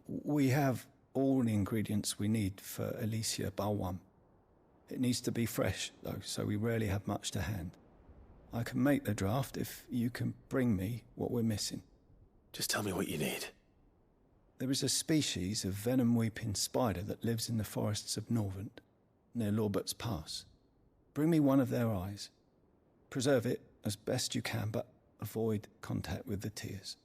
We have all the ingredients we need for Alicia Balwam. It needs to be fresh, though, so we rarely have much to hand. I can make the draft if you can bring me what we're missing. Just tell me what you need. There is a species of venom-weeping spider that lives in the forests of Norvent, near Lorbert's Pass. Bring me one of their eyes. Preserve it as best you can, but avoid contact with the tears.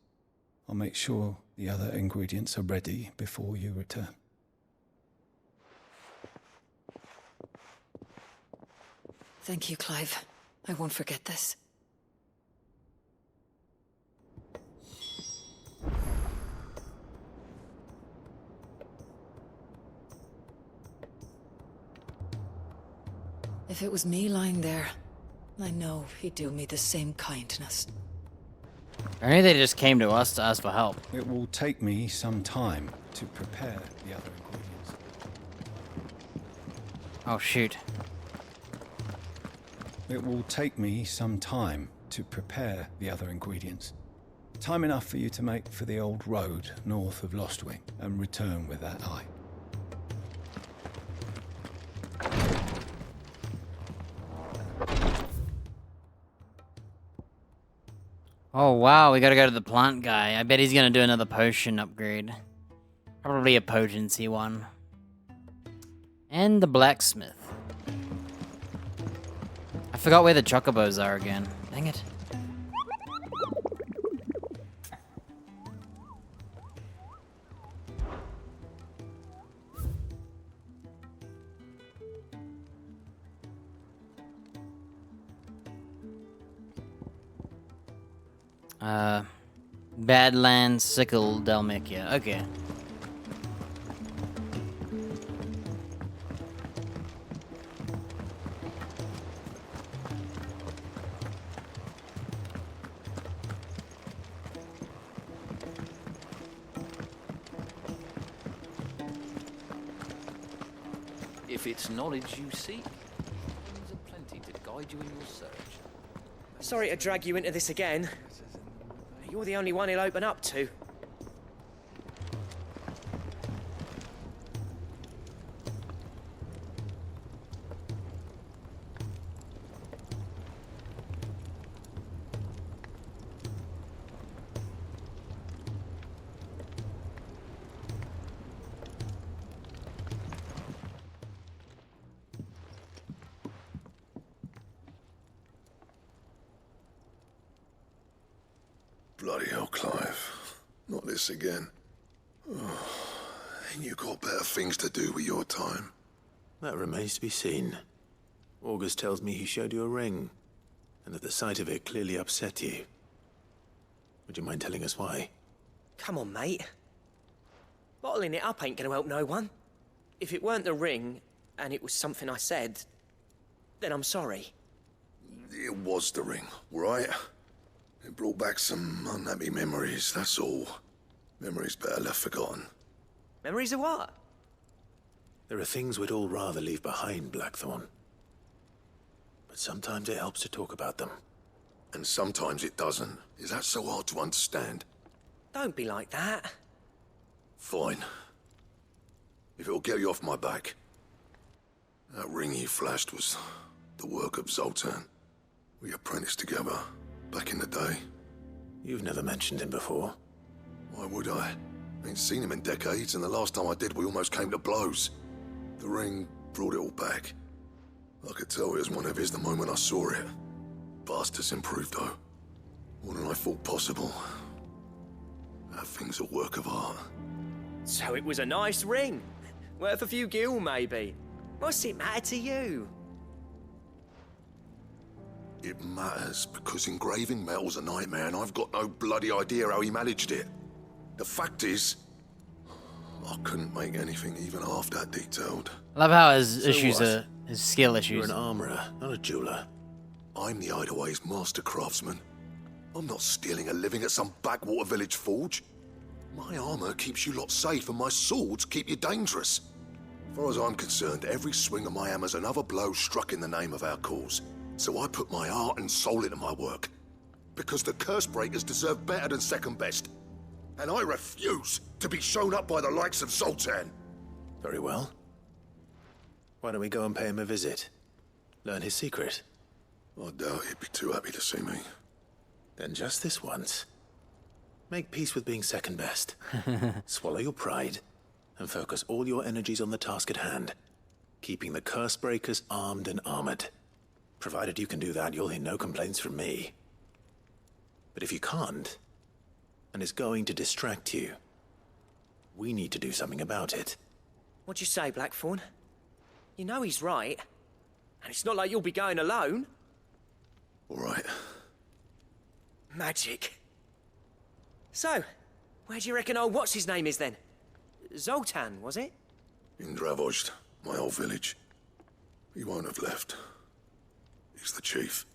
I'll make sure the other ingredients are ready before you return. Thank you, Clive. I won't forget this. If it was me lying there, I know he'd do me the same kindness. Apparently they just came to us to ask for help. It will take me some time to prepare the other ingredients. Oh, shoot. It will take me some time to prepare the other ingredients. Time enough for you to make for the old road north of Lostwing and return with that eye. Oh, wow, we gotta go to the plant guy. I bet he's gonna do another potion upgrade. Probably a potency one. And the blacksmith. I forgot where the chocobos are again. Dang it. Badlands Sickle Dalmacia. Okay. If it's knowledge you seek, there's a plenty to guide you in your search. Sorry to drag you into this again. You're the only one he'll open up to. Bloody hell, Clive. Not this again. Oh, ain't you got better things to do with your time? That remains to be seen. August tells me he showed you a ring, and that the sight of it clearly upset you. Would you mind telling us why? Come on, mate. Bottling it up ain't gonna help no one. If it weren't the ring, and it was something I said, then I'm sorry. It was the ring, right? It brought back some unhappy memories, that's all. Memories better left forgotten. Memories of what? There are things we'd all rather leave behind, Blackthorn. But sometimes it helps to talk about them. And sometimes it doesn't. Is that so hard to understand? Don't be like that. Fine. If it'll get you off my back. That ring you flashed was the work of Zoltan. We apprenticed together. Back in the day. You've never mentioned him before. Why would I? Ain't seen him in decades, and the last time I did, we almost came to blows. The ring brought it all back. I could tell it was one of his the moment I saw it. Bastard's improved, though. More than I thought possible. That thing's a work of art. So it was a nice ring. Worth a few gil, maybe. What's it matter to you? It matters because engraving metal's a nightmare and I've got no bloody idea how he managed it. The fact is, I couldn't make anything even half that detailed. I love how his So issues what? are his skill issues. You're an armorer, not a jeweler. I'm the Hideaway's master craftsman. I'm not stealing a living at some backwater village forge. My armor keeps you lot safe and my swords keep you dangerous. As far as I'm concerned, every swing of my hammer's another blow struck in the name of our cause. So I put my heart and soul into my work. Because the curse breakers deserve better than second best. And I refuse to be shown up by the likes of Zoltan. Very well. Why don't we go and pay him a visit? Learn his secret. I doubt he'd be too happy to see me. Then just this once. Make peace with being second best. Swallow your pride and focus all your energies on the task at hand. Keeping the curse breakers armed and armored. Provided you can do that, you'll hear no complaints from me. But if you can't, and it's going to distract you, we need to do something about it. What'd you say, Blackthorn? You know he's right. And it's not like you'll be going alone. All right. Magic. So, where do you reckon old what's-his-name is then? Zoltan, was it? In Dravozd, my old village. He won't have left. It's the chief.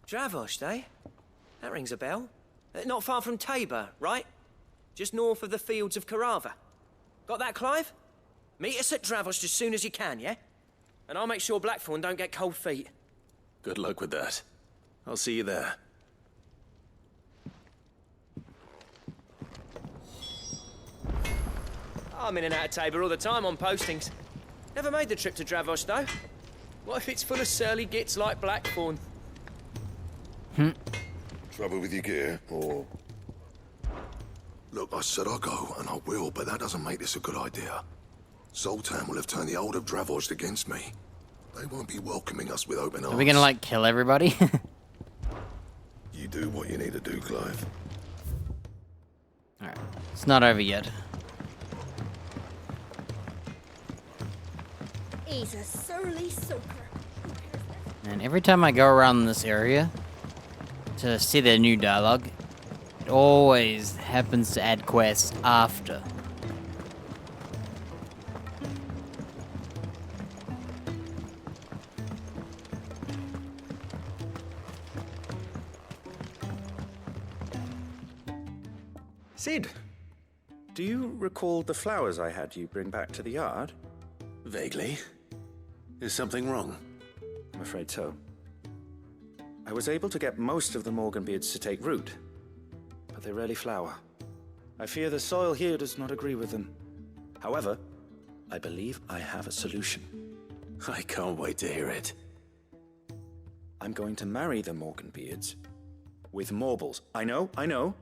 Dravost, eh? That rings a bell. Not far from Tabor, right? Just north of the fields of Carava. Got that, Clive? Meet us at Dravost as soon as you can, yeah? And I'll make sure Blackthorn don't get cold feet. Good luck with that. I'll see you there. I'm in and out of Tabor all the time on postings. Never made the trip to Dravost, though. What if it's full of surly gits like Blackthorn? Trouble with your gear, or... Look, I said I'll go, and I will, but that doesn't make this a good idea. Zoltan will have turned the old of Dravost against me. They won't be welcoming us with open arms. Are we gonna, like, kill everybody? You do what you need to do, Clive. Alright. It's not over yet. He's a surly soaker. And every time I go around this area to see the new dialogue, it always happens to add quests after. Sid, do you recall the flowers I had you bring back to the yard? Vaguely. Is something wrong? I'm afraid so. I was able to get most of the Morganbeards to take root, but they rarely flower. I fear the soil here does not agree with them. However, I believe I have a solution. I can't wait to hear it. I'm going to marry the Morganbeards with Morbles. I know,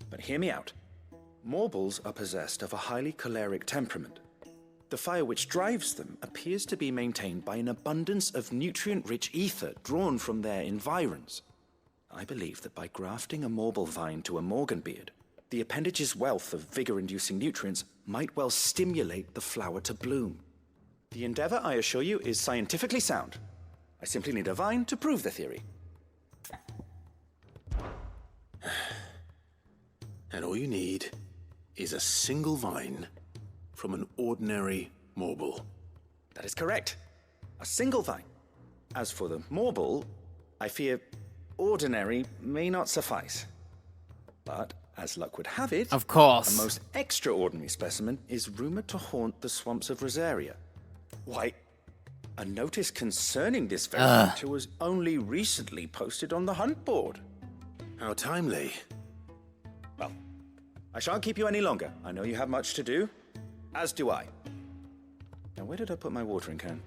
but hear me out. Morbles are possessed of a highly choleric temperament. The fire which drives them appears to be maintained by an abundance of nutrient-rich ether drawn from their environs. I believe that by grafting a Morble vine to a Morganbeard, the appendage's wealth of vigor-inducing nutrients might well stimulate the flower to bloom. The endeavor, I assure you, is scientifically sound. I simply need a vine to prove the theory. And all you need is a single vine from an ordinary Morble. That is correct. A single vine. As for the Morble, I fear ordinary may not suffice. But, as luck would have it, of course, a most extraordinary specimen is rumored to haunt the swamps of Rosaria. Why, a notice concerning this very matter was only recently posted on the hunt board. How timely. Well, I shan't keep you any longer. I know you have much to do, as do I. Now, where did I put my watering can?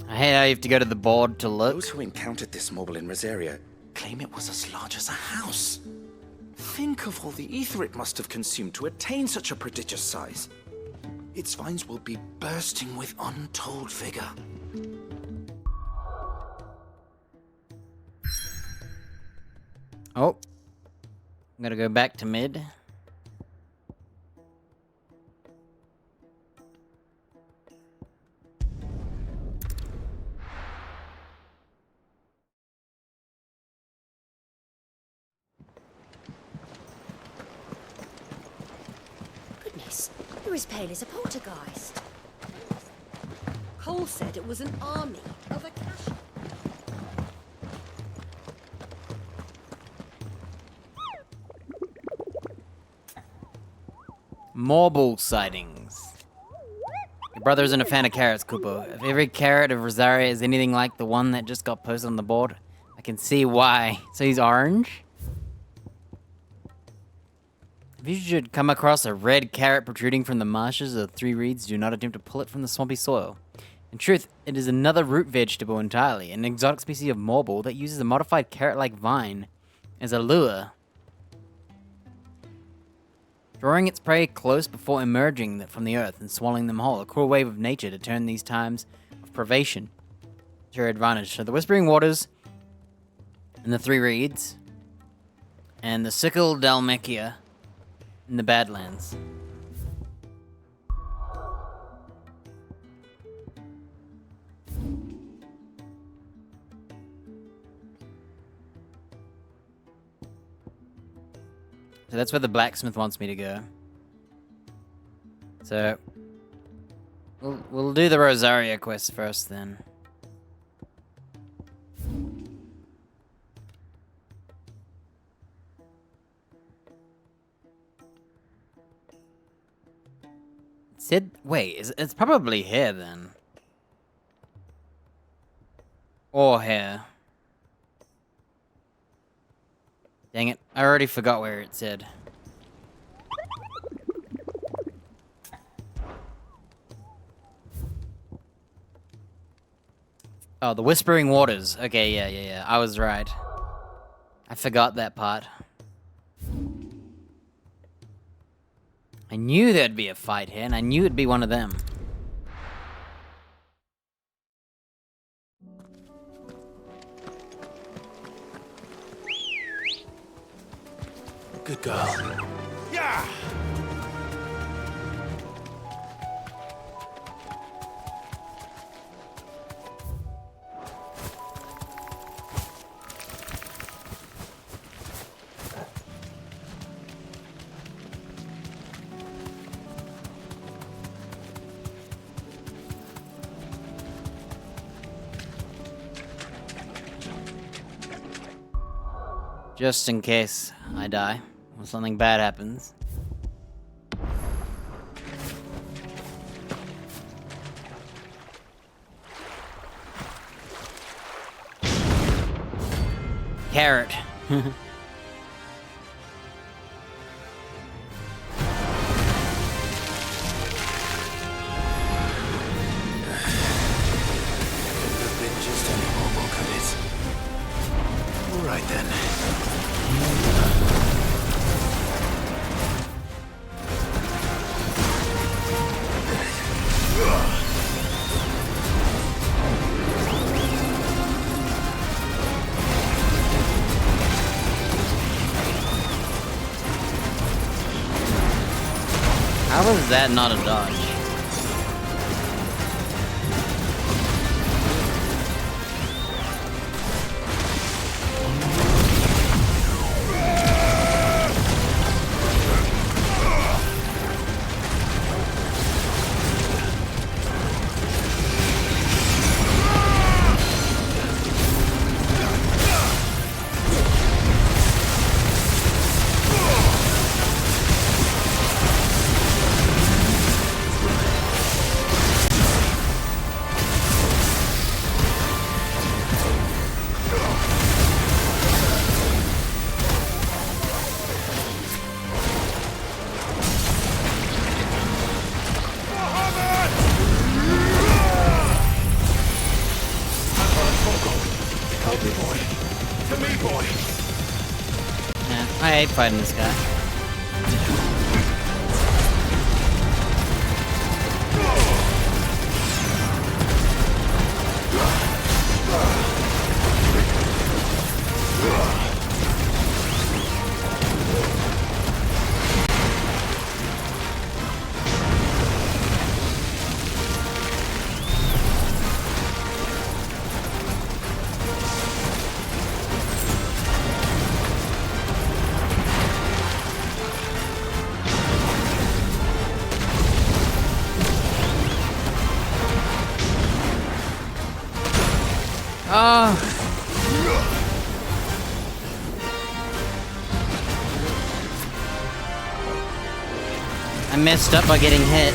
I hate how you have to go to the board to look. Those who encountered this Morble in Rosaria claim it was as large as a house. Think of all the ether it must have consumed to attain such a prodigious size. Its vines will be bursting with untold vigor. Oh. I'm gonna go back to mid. Goodness, you're as pale as a poltergeist. Cole said it was an army of Akasha. Morble sightings. Your brother isn't a fan of carrots, Kupo. If every carrot of Rosaria is anything like the one that just got posted on the board, I can see why. So he's orange? If you should come across a red carrot protruding from the marshes of the Three Reeds, do not attempt to pull it from the swampy soil. In truth, it is another root vegetable entirely, an exotic species of Morble that uses a modified carrot-like vine as a lure, drawing its prey close before emerging from the earth and swallowing them whole. A cruel wave of nature to turn these times of privation to your advantage. So the Whispering Waters, and the Three Reeds, and the Sickle Dalmekia in the Badlands. So that's where the blacksmith wants me to go. So we'll do the Rosaria quest first then. Wait, it's probably here then. Or here. Dang it, I already forgot where it said. Oh, the Whispering Waters. Okay, yeah. I was right. I forgot that part. I knew there'd be a fight here, and I knew it'd be one of them. Good girl. Yeah! Just in case I die or something bad happens. Carrot. Just any more, could it? All right then. How is that not a dodge? I hate fighting this guy. Oh. I messed up by getting hit.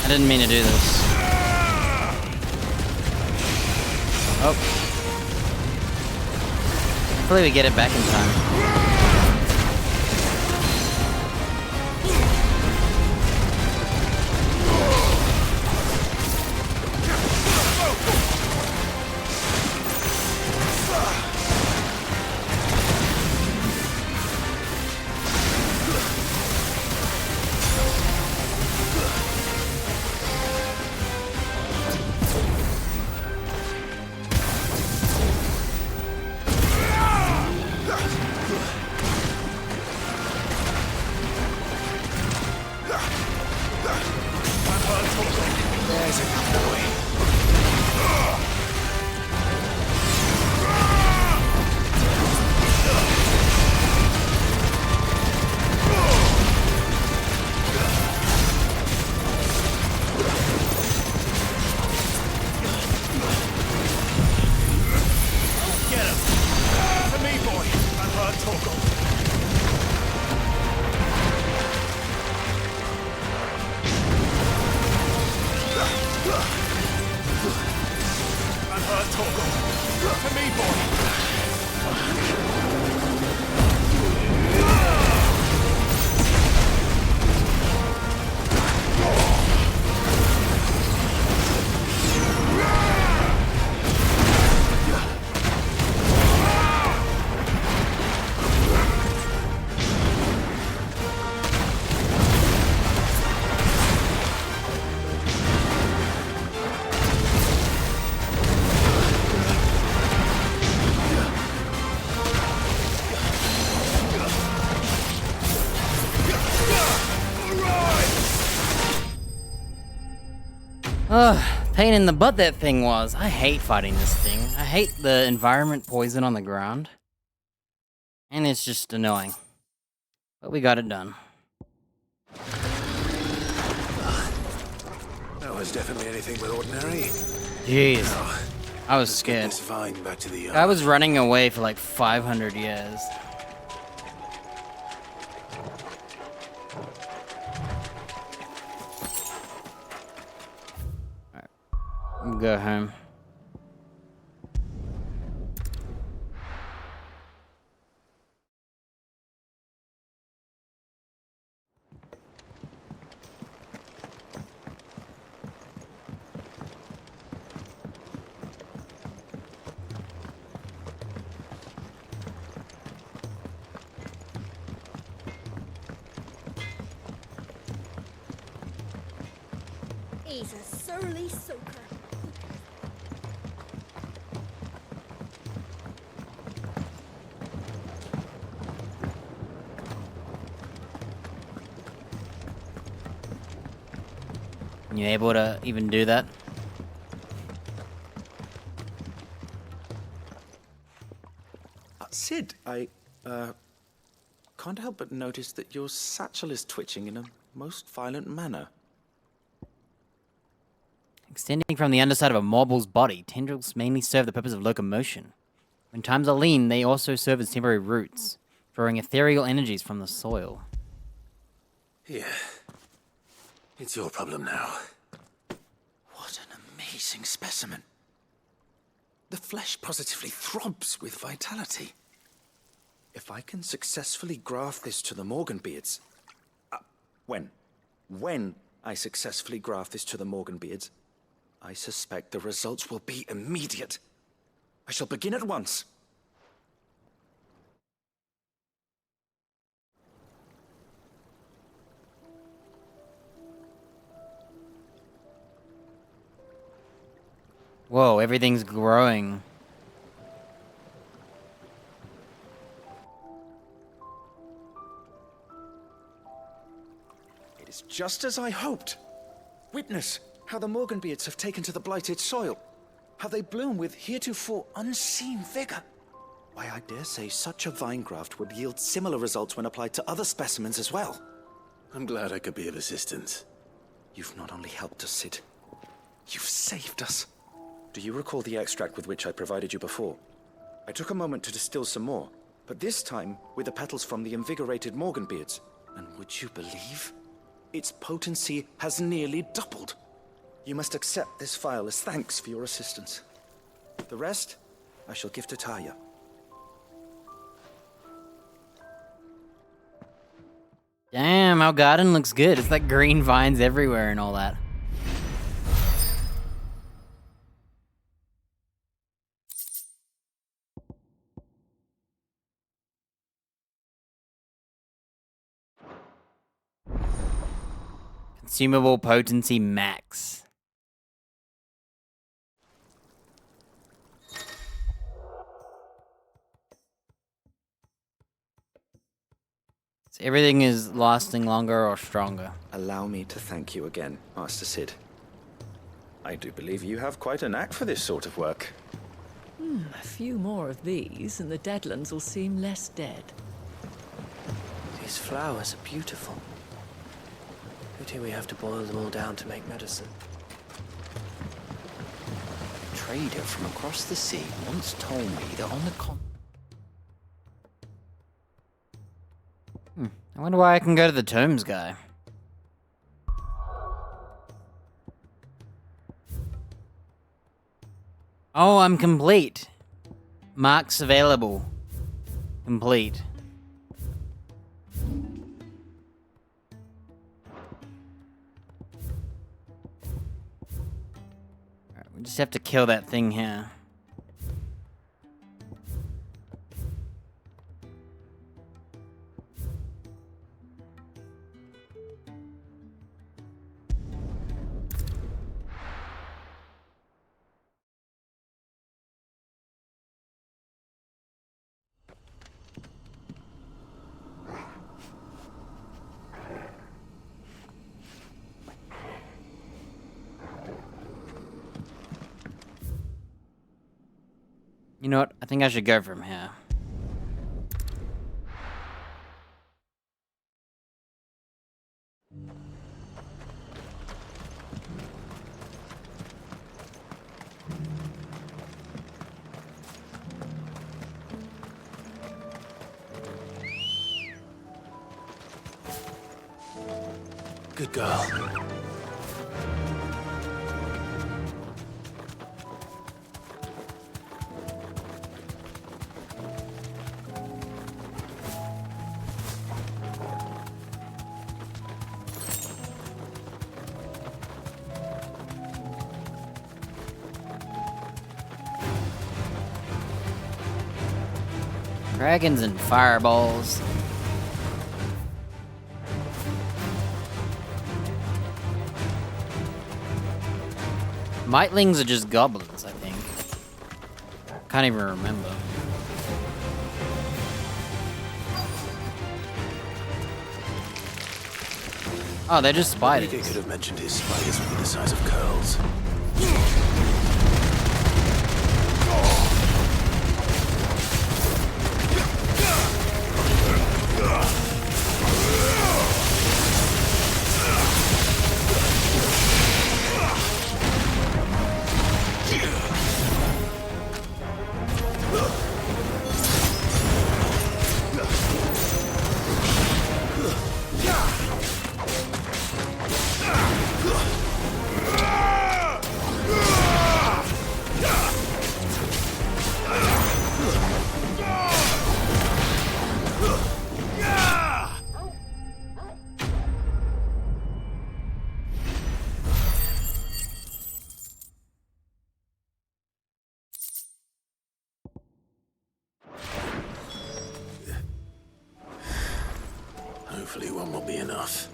I didn't mean to do this. Oh. Hopefully we get it back in time. is enough, boy. Get him! To me, boy! Unhurt Torgal. Unhurt Torgal. To me, boy! Ugh, pain in the butt that thing was. I hate fighting this thing. I hate the environment poison on the ground. And it's just annoying. But we got it done. That was definitely anything but ordinary. Jeez. Now, I was let's get scared. this vine back to the yard. I was running away for like 500 years. Alright. Go home. He's a surly soaker. You able to even do that? Sid, I can't help but notice that your satchel is twitching in a most violent manner. Extending from the underside of a morble's body, tendrils mainly serve the purpose of locomotion. When times are lean, they also serve as temporary roots, drawing ethereal energies from the soil. Yeah. It's your problem now. What an amazing specimen. The flesh positively throbs with vitality. If I can successfully graft this to the Morganbeards... When I successfully graft this to the Morganbeards, I suspect the results will be immediate. I shall begin at once. Whoa, everything's growing. It is just as I hoped. Witness how the Morganbeards have taken to the blighted soil. How they bloom with heretofore unseen vigor. Why, I dare say such a vine graft would yield similar results when applied to other specimens as well. I'm glad I could be of assistance. You've not only helped us, Sid, you've saved us. Do you recall the extract with which I provided you before? I took a moment to distill some more, but this time with the petals from the invigorated Morganbeards. And would you believe? Its potency has nearly doubled. You must accept this vial as thanks for your assistance. The rest, I shall give to Taya. Damn, our garden looks good. It's like green vines everywhere and all that. Consumable potency max. So everything is lasting longer or stronger. Allow me to thank you again, Master Sid. I do believe you have quite a knack for this sort of work. A few more of these, and the Deadlands will seem less dead. These flowers are beautiful. Pity we have to boil them all down to make medicine. A trader from across the sea once told me that on the I wonder why I can go to the tombs guy. Oh, I'm complete. Marks available. Complete. Alright, we just have to kill that thing here. You know what? I think I should go from here. Good girl. Dragons and fireballs. Mightlings are just goblins, I think. Can't even remember. Oh, they're just spiders. He could have mentioned his spiders would be the size of curls. Hopefully one will be enough.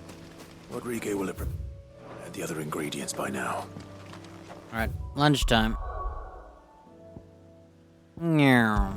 Rodrigo will have prepared the other ingredients by now. Alright, lunchtime. Meow.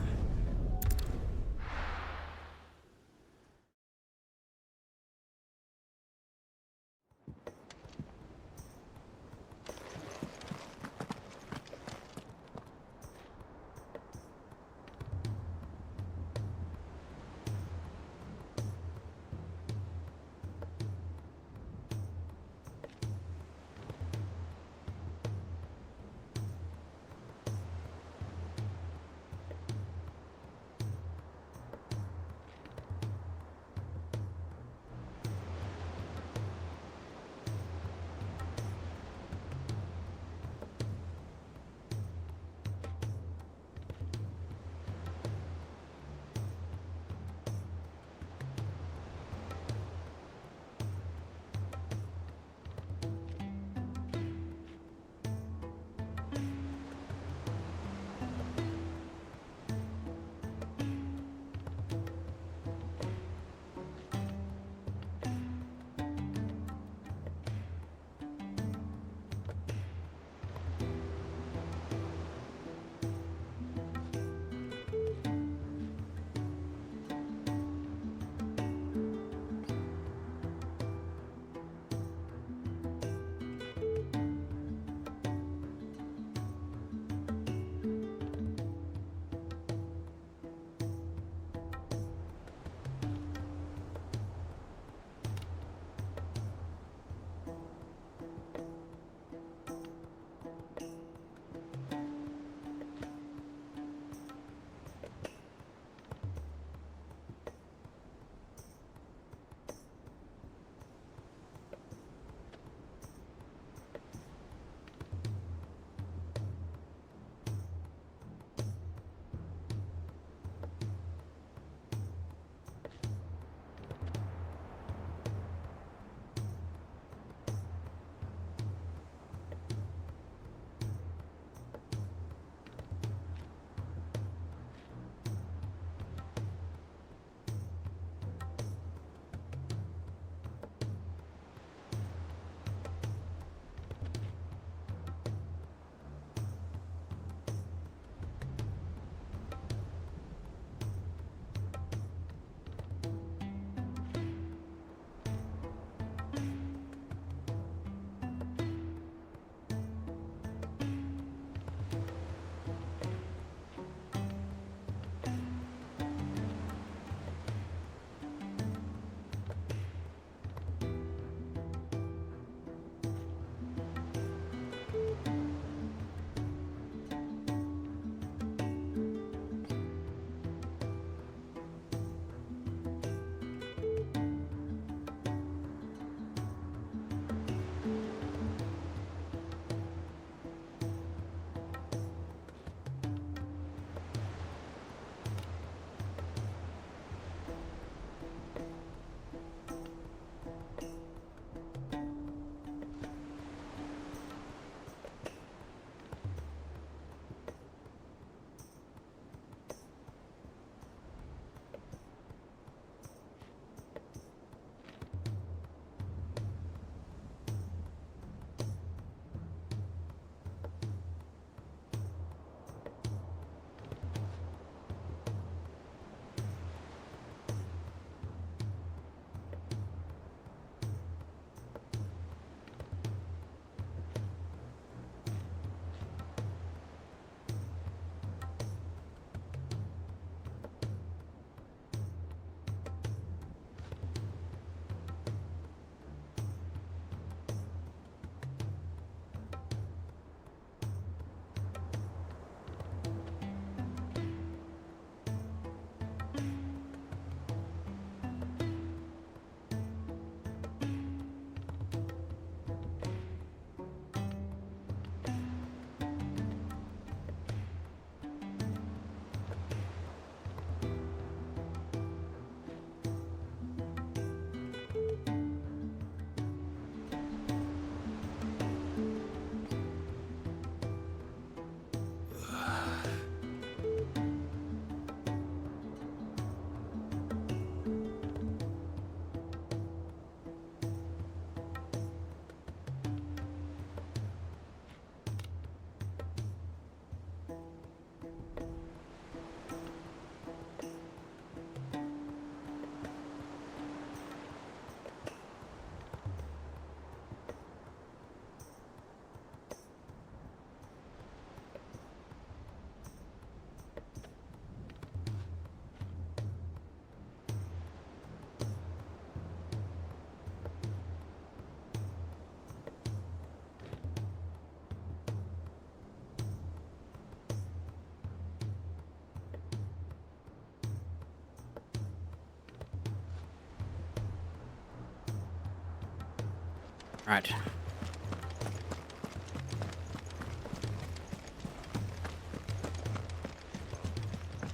Alright.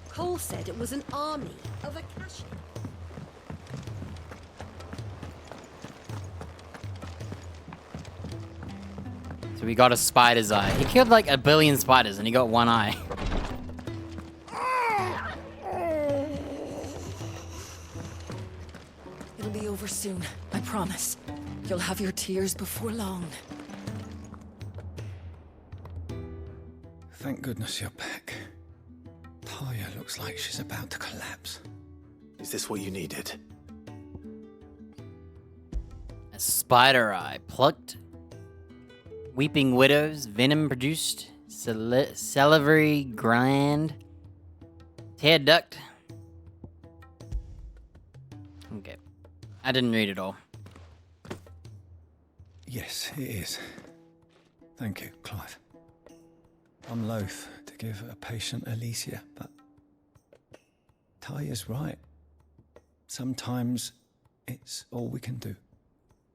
Cole said it was an army of Akashi. So we got a spider's eye. He killed like 1 billion spiders and he got 1 eye. It'll be over soon, I promise. You'll have your tears before long. Thank goodness you're back. Talia looks like she's about to collapse. Is this what you needed? A spider eye. Plucked. Weeping widows. Venom produced. Salivary gland. Tear duct. Okay. I didn't read it all. Yes, it is. Thank you, Clive. I'm loath to give a patient Alicia, but Talia's right. Sometimes it's all we can do.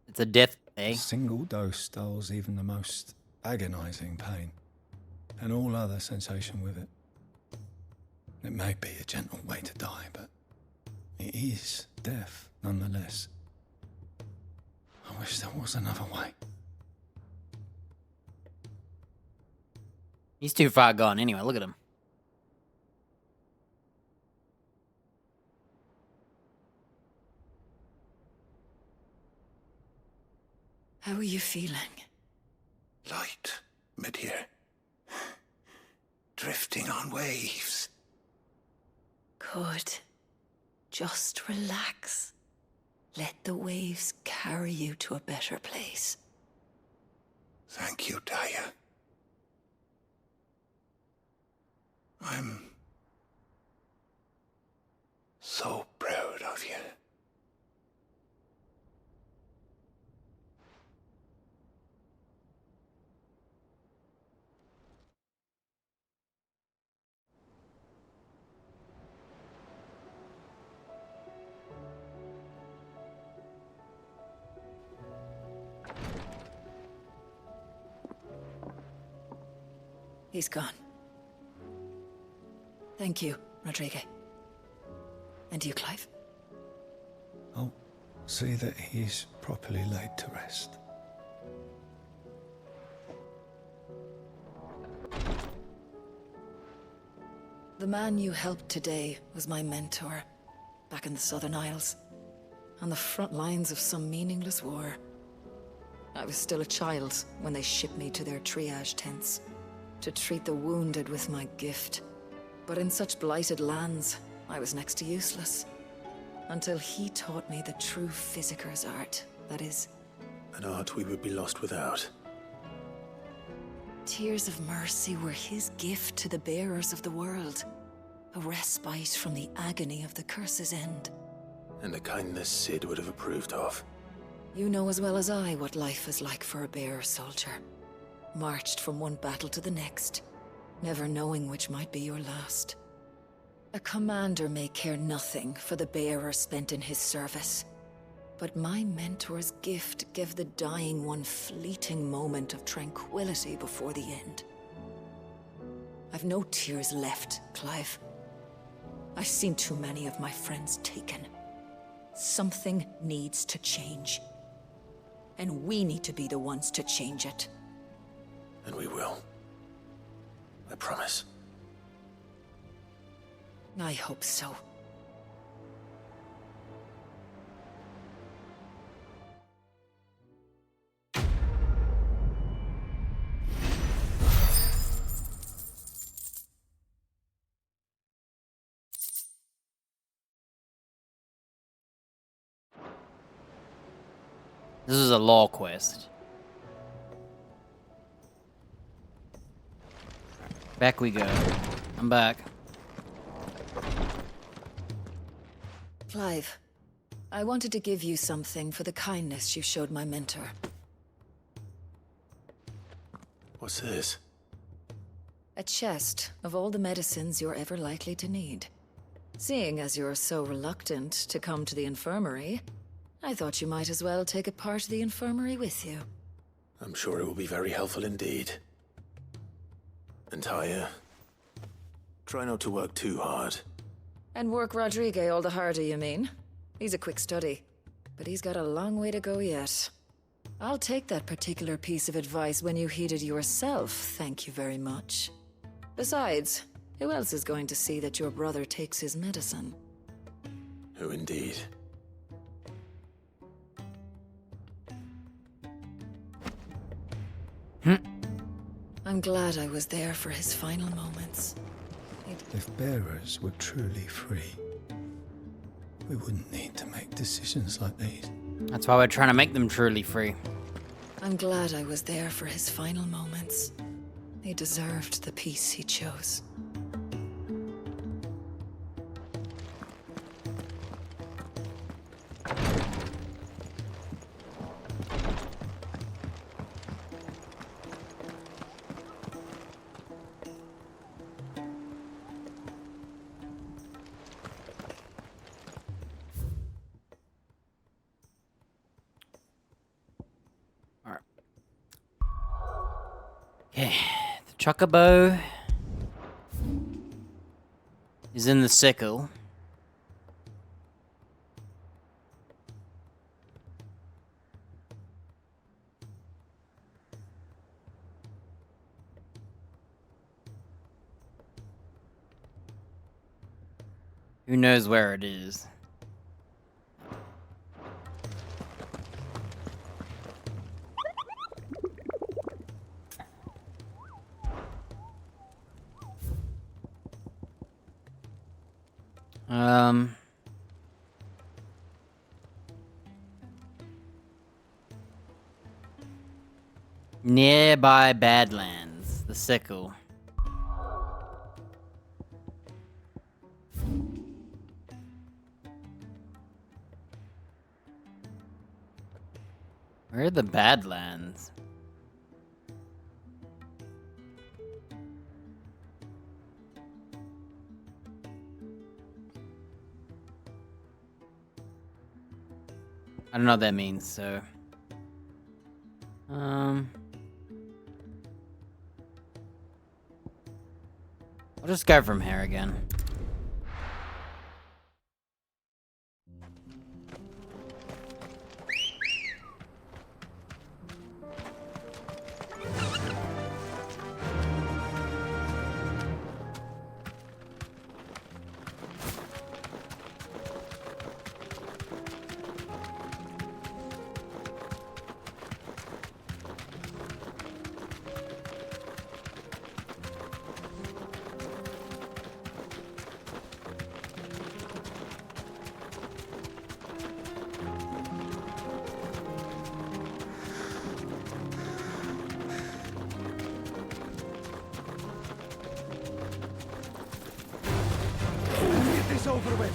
It's a death, eh? A single dose dulls even the most agonizing pain, and all other sensation with it. It may be a gentle way to die, but it is death nonetheless. I wish there was another way. He's too far gone anyway, look at him. How are you feeling? Light, mid-here. Drifting on waves. Good. Just relax. Let the waves carry you to a better place. Thank you, Talia. I'm so proud of you. He's gone. Thank you, Rodrigo. And you, Clive? I'll see that he's properly laid to rest. The man you helped today was my mentor, back in the Southern Isles, on the front lines of some meaningless war. I was still a child when they shipped me to their triage tents, to treat the wounded with my gift. But in such blighted lands, I was next to useless. Until he taught me the true physicker's art, that is. An art we would be lost without. Tears of mercy were his gift to the bearers of the world. A respite from the agony of the curse's end. And a kindness Sid would have approved of. You know as well as I what life is like for a bearer soldier. Marched from one battle to the next, never knowing which might be your last. A commander may care nothing for the bearer spent in his service. But my mentor's gift gave the dying one fleeting moment of tranquility before the end. I've no tears left, Clive. I've seen too many of my friends taken. Something needs to change. And we need to be the ones to change it. And we will. I promise. I hope so. This is a law quest. Back we go. I'm back. Clive, I wanted to give you something for the kindness you showed my mentor. What's this? A chest of all the medicines you're ever likely to need. Seeing as you're so reluctant to come to the infirmary, I thought you might as well take a part of the infirmary with you. I'm sure it will be very helpful indeed. And Taya, try not to work too hard. And work Rodrigue all the harder, you mean? He's a quick study, but he's got a long way to go yet. I'll take that particular piece of advice when you heed it yourself, thank you very much. Besides, who else is going to see that your brother takes his medicine? Who indeed? I'm glad I was there for his final moments. If bearers were truly free, we wouldn't need to make decisions like these. That's why we're trying to make them truly free. I'm glad I was there for his final moments. He deserved the peace he chose. Okay, the chocobo is in the sickle. Who knows where it is? Nearby Badlands, the sickle. Where are the Badlands? I don't know what that means, so... I'll just go from here again. Over with.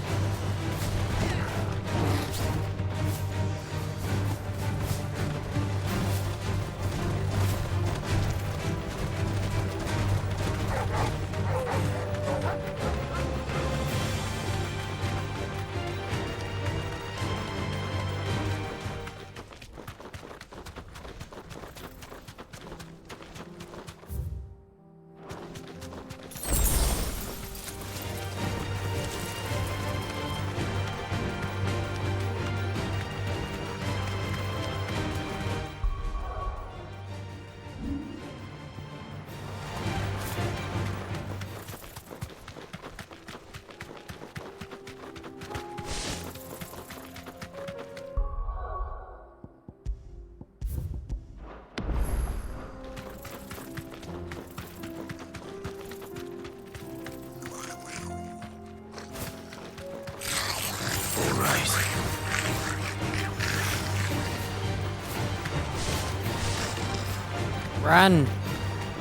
Run!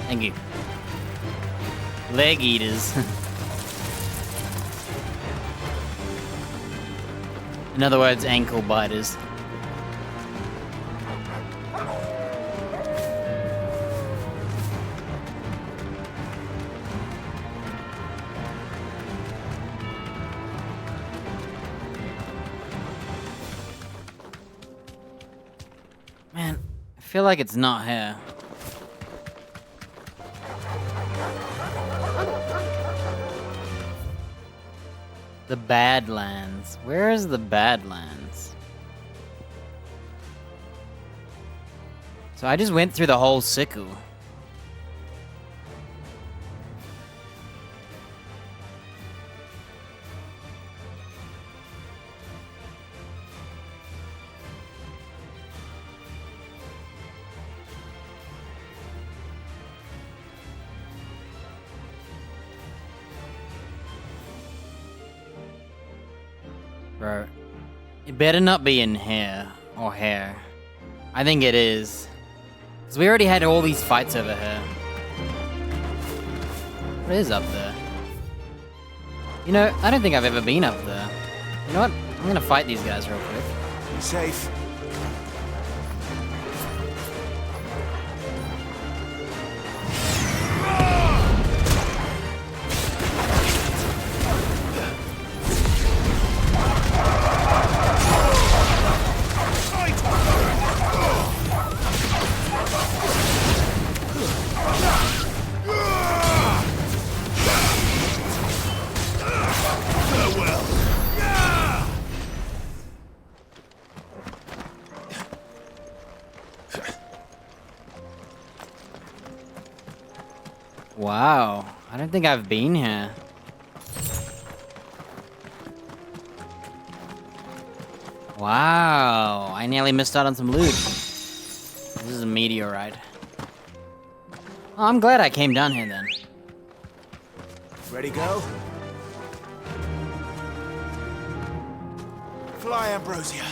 Thank you. Leg eaters. In other words, ankle biters. feel like it's not here. The Badlands. Where is the Badlands? So I just went through the whole Siku. Bro, it better not be in here or here. I think it is. Because we already had all these fights over here. What is up there? You know, I don't think I've ever been up there. You know what? I'm gonna fight these guys real quick. Be safe. Wow, I don't think I've been here. Wow, I nearly missed out on some loot. This is a meteorite. Oh, I'm glad I came down here then. Ready, go? Fly, Ambrosia.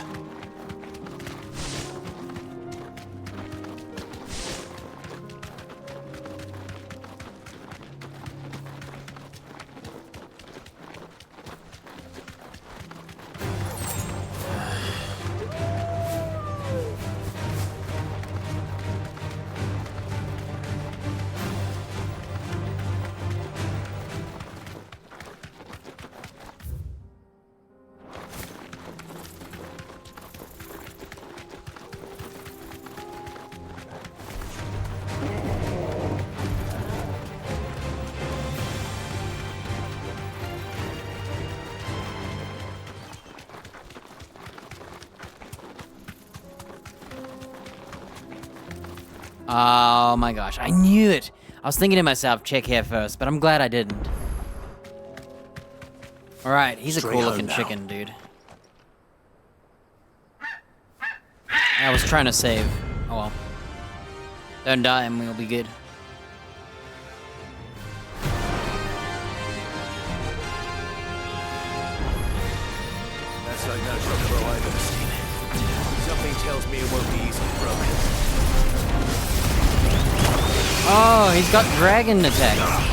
Oh my gosh, I knew it! I was thinking to myself, check here first, but I'm glad I didn't. Alright, he's Straight a cool looking home now. chicken, dude. I was trying to save. Oh well. Don't die and we'll be good. That's like no truck row I've ever seen. Something tells me it won't be easily broken. Oh, he's got dragon attack.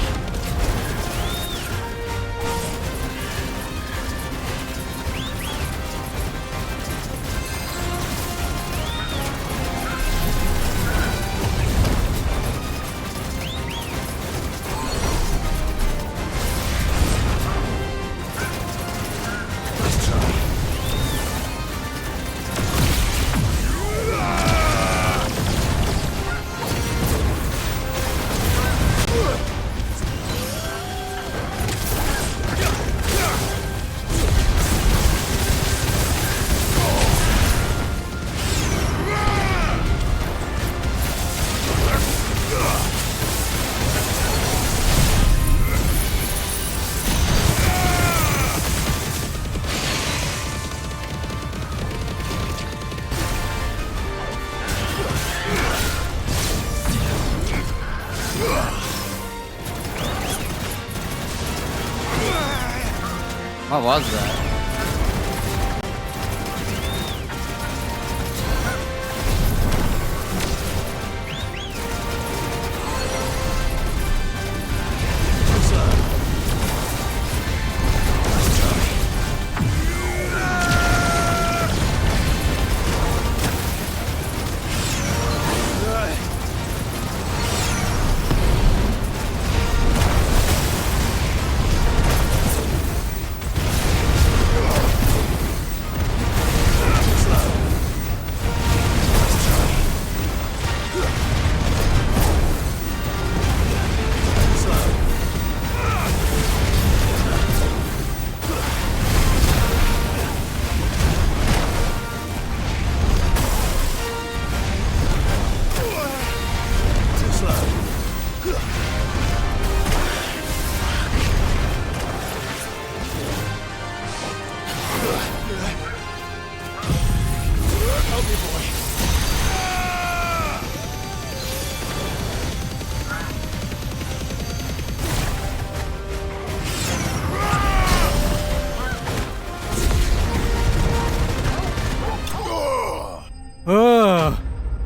What was that? Help me, boy. Oh,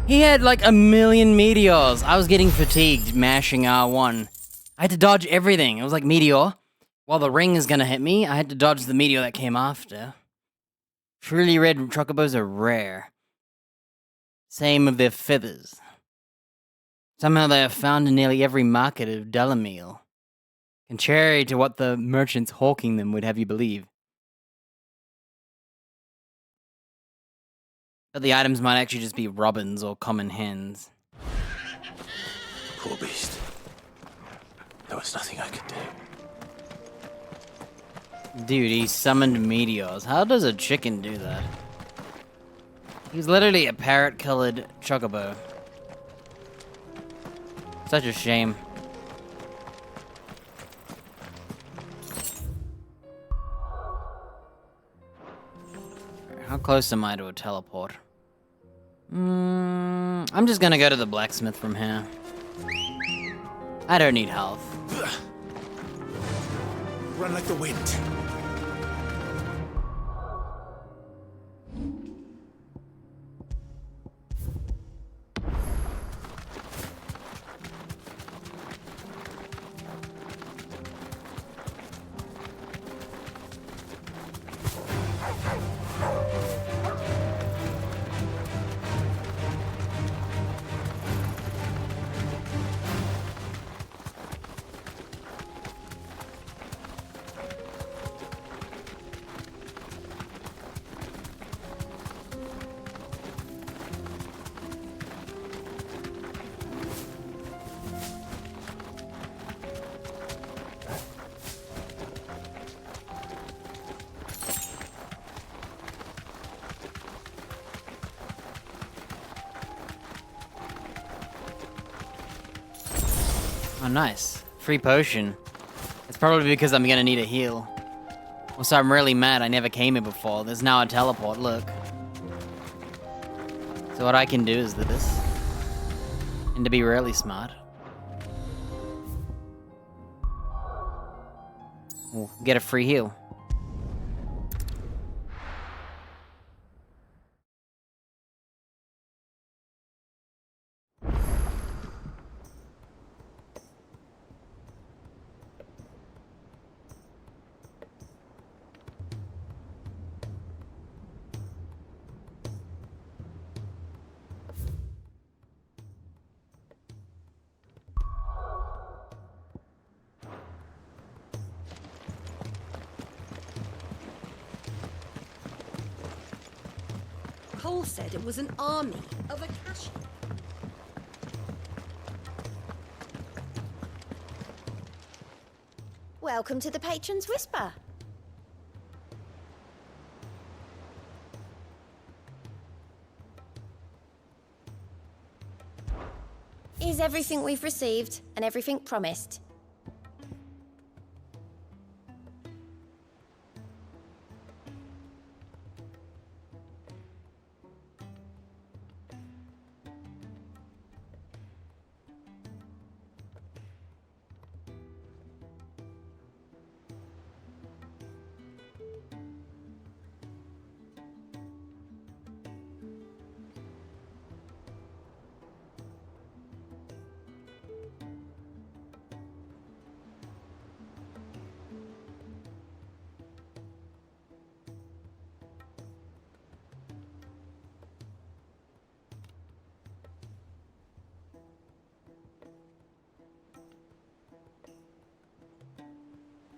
he had like a million meteors. I was getting fatigued mashing R1. I had to dodge everything. It was like meteor. While the ring is gonna hit me, I had to dodge the meteor that came after. Truly red chocobos are rare. Same with their feathers. Somehow they are found in nearly every market of Dalamil. Contrary to what the merchants hawking them would have you believe. But the items might actually just be robins or common hens. Poor beast. There was nothing I could do. Dude, he summoned meteors. How does a chicken do that? He's literally a parrot-colored chocobo. Such a shame. How close am I to a teleport? I'm just gonna go to the blacksmith from here. I don't need health. Run like the wind. Oh, nice. Free potion. It's probably because I'm gonna need a heal. Also, I'm really mad I never came here before. There's now a teleport, look. So what I can do is this. And to be really smart. We'll get a free heal. Cole said it was an army of Akashi. Welcome to the Patron's Whisper. Is everything we've received and everything promised?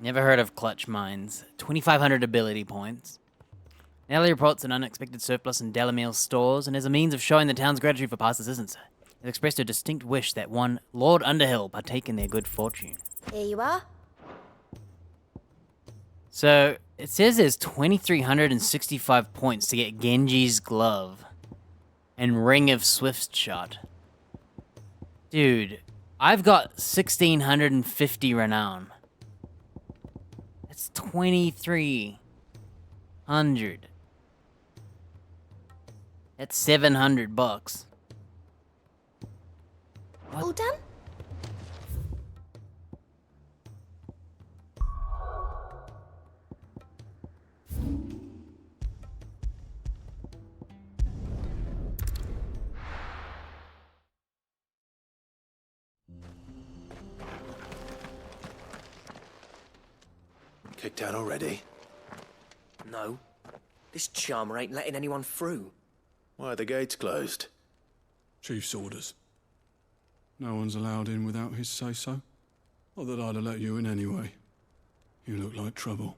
Never heard of clutch mines. 2,500 ability points. Nellie reports an unexpected surplus in Delamil's stores, and as a means of showing the town's gratitude for past assistance, has expressed a distinct wish that one Lord Underhill partake in their good fortune. Here you are. So, it says there's 2,365 points to get Genji's glove and Ring of Swift Shot. Dude, I've got 1650 renown. That's 2300. That's 700 bucks. All done? Kicked out already? No. This charmer ain't letting anyone through. Why are the gates closed? Chief's orders. No one's allowed in without his say-so. Not that I'd have let you in anyway. You look like trouble.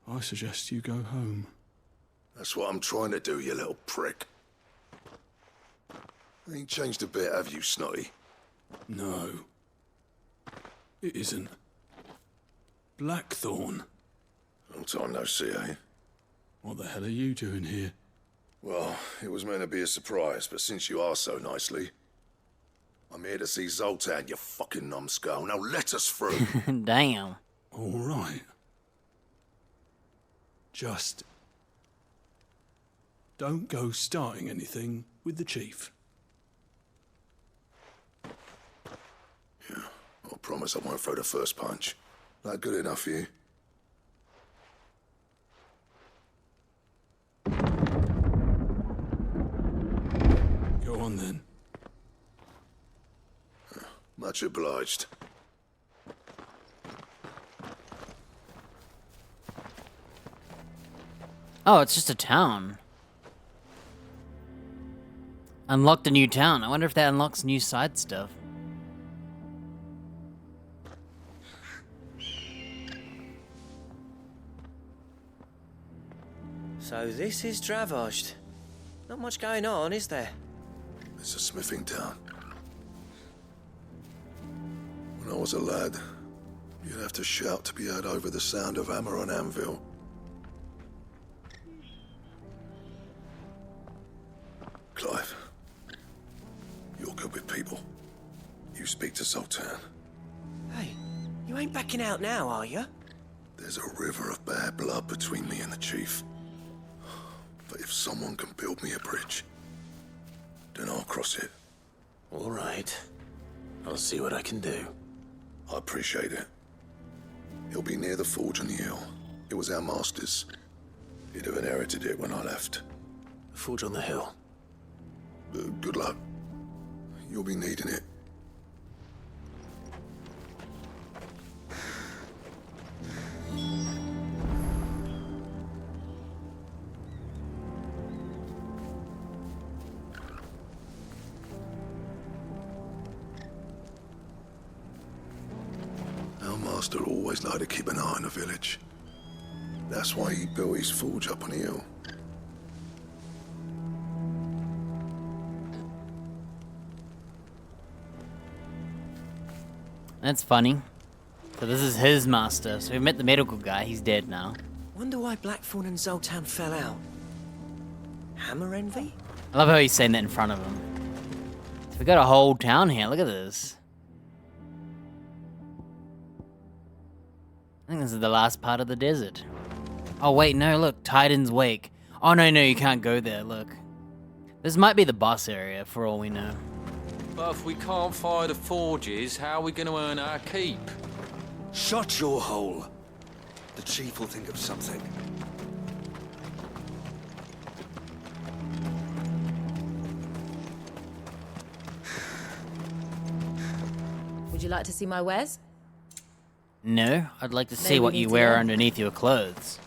I suggest you go home. That's what I'm trying to do, you little prick. Ain't changed a bit, have you, Snotty? No. It isn't. Blackthorn. Long time no see, eh? What the hell are you doing here? Well, it was meant to be a surprise, but since you asked so nicely, I'm here to see Zoltan, you fucking numbskull. Now let us through. Damn. All right. Just don't go starting anything with the chief. Yeah, I promise I won't throw the first punch. That good enough for you? Go on then. Much obliged. Oh, it's just a town. Unlocked a new town. I wonder if that unlocks new side stuff. So this is Dravaged. Not much going on, is there? It's a smithing town. When I was a lad, you'd have to shout to be heard over the sound of hammer on anvil. Clive, you're good with people. You speak to Zoltan. Hey, you ain't backing out now, are you? There's a river of bad blood between me and the chief. But if someone can build me a bridge, then I'll cross it. All right. I'll see what I can do. I appreciate it. It'll be near the forge on the hill. It was our master's. He'd have inherited it when I left. The forge on the hill. Good luck. You'll be needing it. Our master always liked to keep an eye on the village. That's why he built his forge up on the hill. That's funny. So this is his master. So we met the medical guy. He's dead now. Wonder why Blackthorn and Zoltan fell out. Hammer envy? I love how he's saying that in front of him. So we got a whole town here. Look at this. I think this is the last part of the desert. Oh wait, no, look, Titan's Wake. Oh no, you can't go there, look. This might be the boss area for all we know. But if we can't fire the forges, how are we going to earn our keep? Shut your hole. The chief will think of something. Would you like to see my wares? No, I'd like to see Maybe what need you to wear learn. underneath your clothes.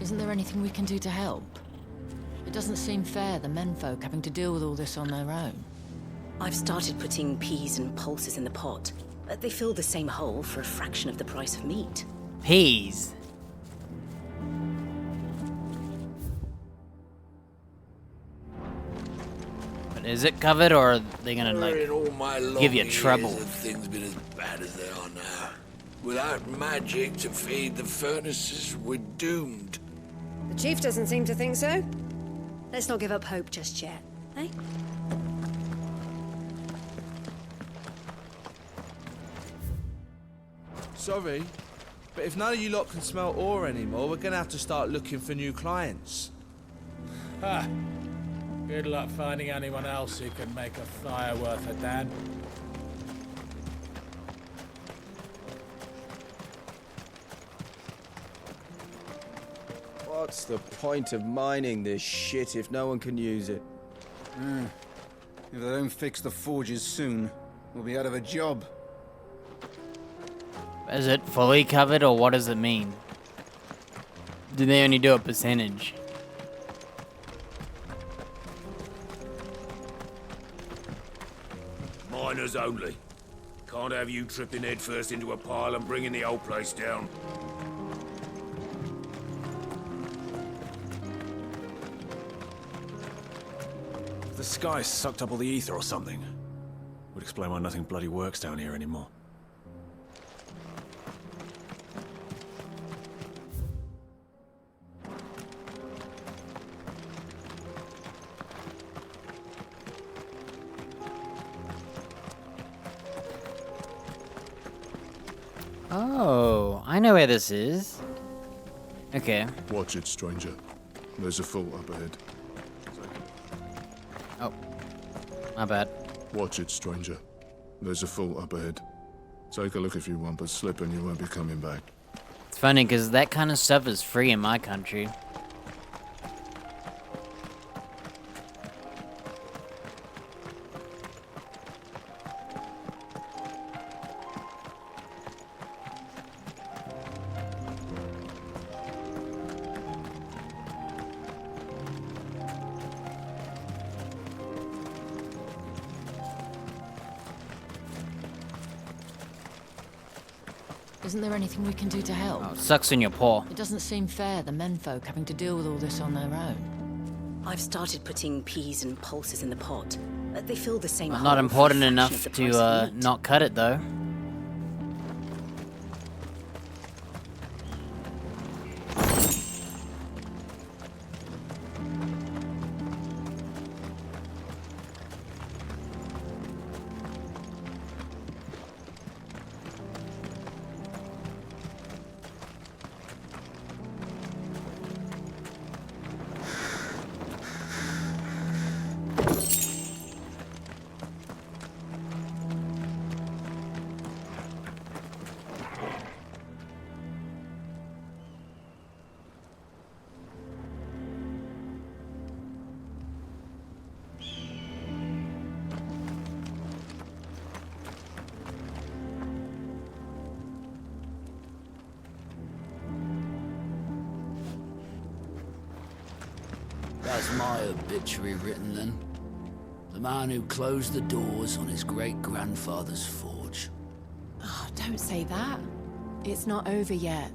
Isn't there anything we can do to help? It doesn't seem fair, the menfolk having to deal with all this on their own. I've started putting peas and pulses in the pot. They fill the same hole for a fraction of the price of meat. Peas. But is it covered, or are they gonna In all my like long give you years, trouble? have things been as bad as they are now? Without magic to feed the furnaces, we're doomed. The Chief doesn't seem to think so. Let's not give up hope just yet, eh? Sorry, but if none of you lot can smell ore anymore, we're gonna have to start looking for new clients. Ha! Good luck finding anyone else who can make a fire worth a damn. What's the point of mining this shit if no one can use it? If they don't fix the forges soon, we'll be out of a job. Is it fully covered, or what does it mean? Do they only do a percentage? Miners only. Can't have you tripping headfirst into a pile and bringing the whole place down. The sky sucked up all the ether or something. Would explain why nothing bloody works down here anymore. Oh, I know where this is. Okay. Watch it, stranger. There's a fault up ahead. Oh, my bad. Watch it, stranger. There's a fault up ahead. Take a look if you want, but slip and you won't be coming back. It's funny because that kind of stuff is free in my country. Isn't there anything we can do to help? Oh, sucks when you're poor. It doesn't seem fair, the menfolk having to deal with all this on their own. I've started putting peas and pulses in the pot. They fill the same hole Not for a important fraction enough of the price of to meat. not cut it though. That's my obituary written then. The man who closed the doors on his great-grandfather's forge. Oh, don't say that. It's not over yet.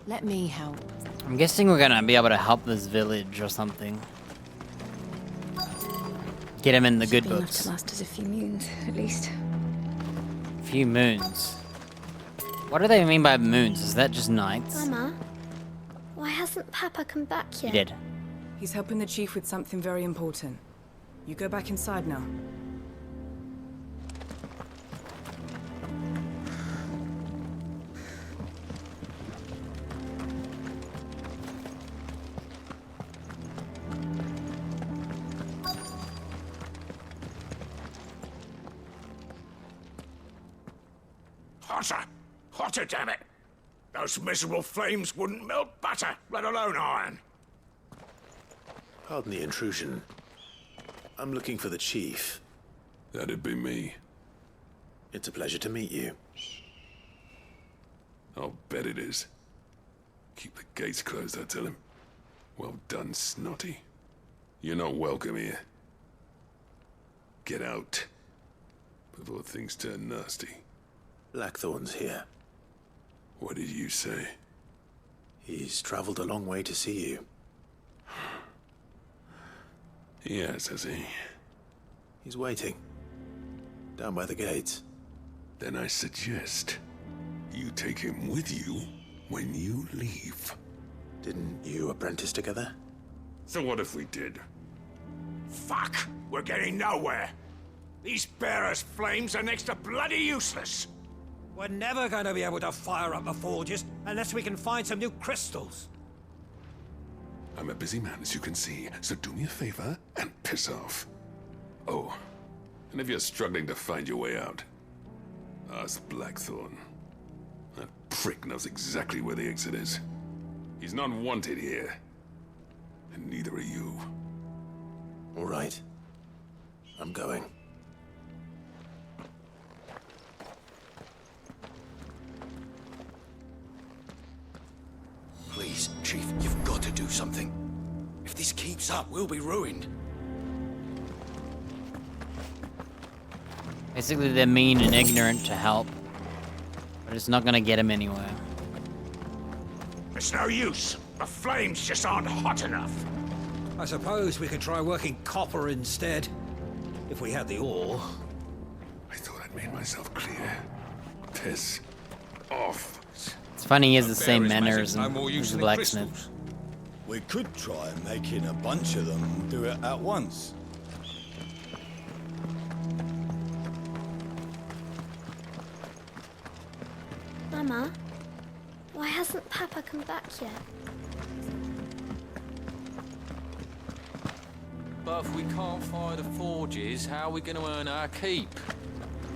Let me help. I'm guessing we're gonna be able to help this village or something. Get him in the good Should be enough books. to last us a few moons, at least. Few moons. What do they mean by moons? Is that just nights? Mama, why hasn't Papa come back yet? He did. He's helping the chief with something very important. You go back inside now. Hotter! Hotter, damn it! Those miserable flames wouldn't melt butter, let alone iron. Pardon the intrusion. I'm looking for the chief. That'd be me. It's a pleasure to meet you. I'll bet it is. Keep the gates closed, I tell him. Well done, Snotty. You're not welcome here. Get out. Before things turn nasty. Blackthorn's here. What did you say? He's traveled a long way to see you. Yes, has he? He's waiting. Down by the gates. Then I suggest you take him with you when you leave. Didn't you apprentice together? So what if we did? Fuck! We're getting nowhere! These bearers' flames are next to bloody useless! We're never going to be able to fire up the forges unless we can find some new crystals. I'm a busy man, as you can see, so do me a favor and piss off. Oh, and if you're struggling to find your way out, ask Blackthorn. That prick knows exactly where the exit is. He's not wanted here. And neither are you. All right. I'm going. Please, Chief, you've got to do something. If this keeps up, we'll be ruined. Basically, they're mean and ignorant to help. But it's not gonna get him anywhere. It's no use. The flames just aren't hot enough. I suppose we could try working copper instead. If we had the ore. I thought I'd made myself clear. Piss off. It's funny he has the same manners as the blacksmith. We could try making a bunch of them and do it at once. Mama, why hasn't Papa come back yet? But if we can't fire the forges, how are we going to earn our keep?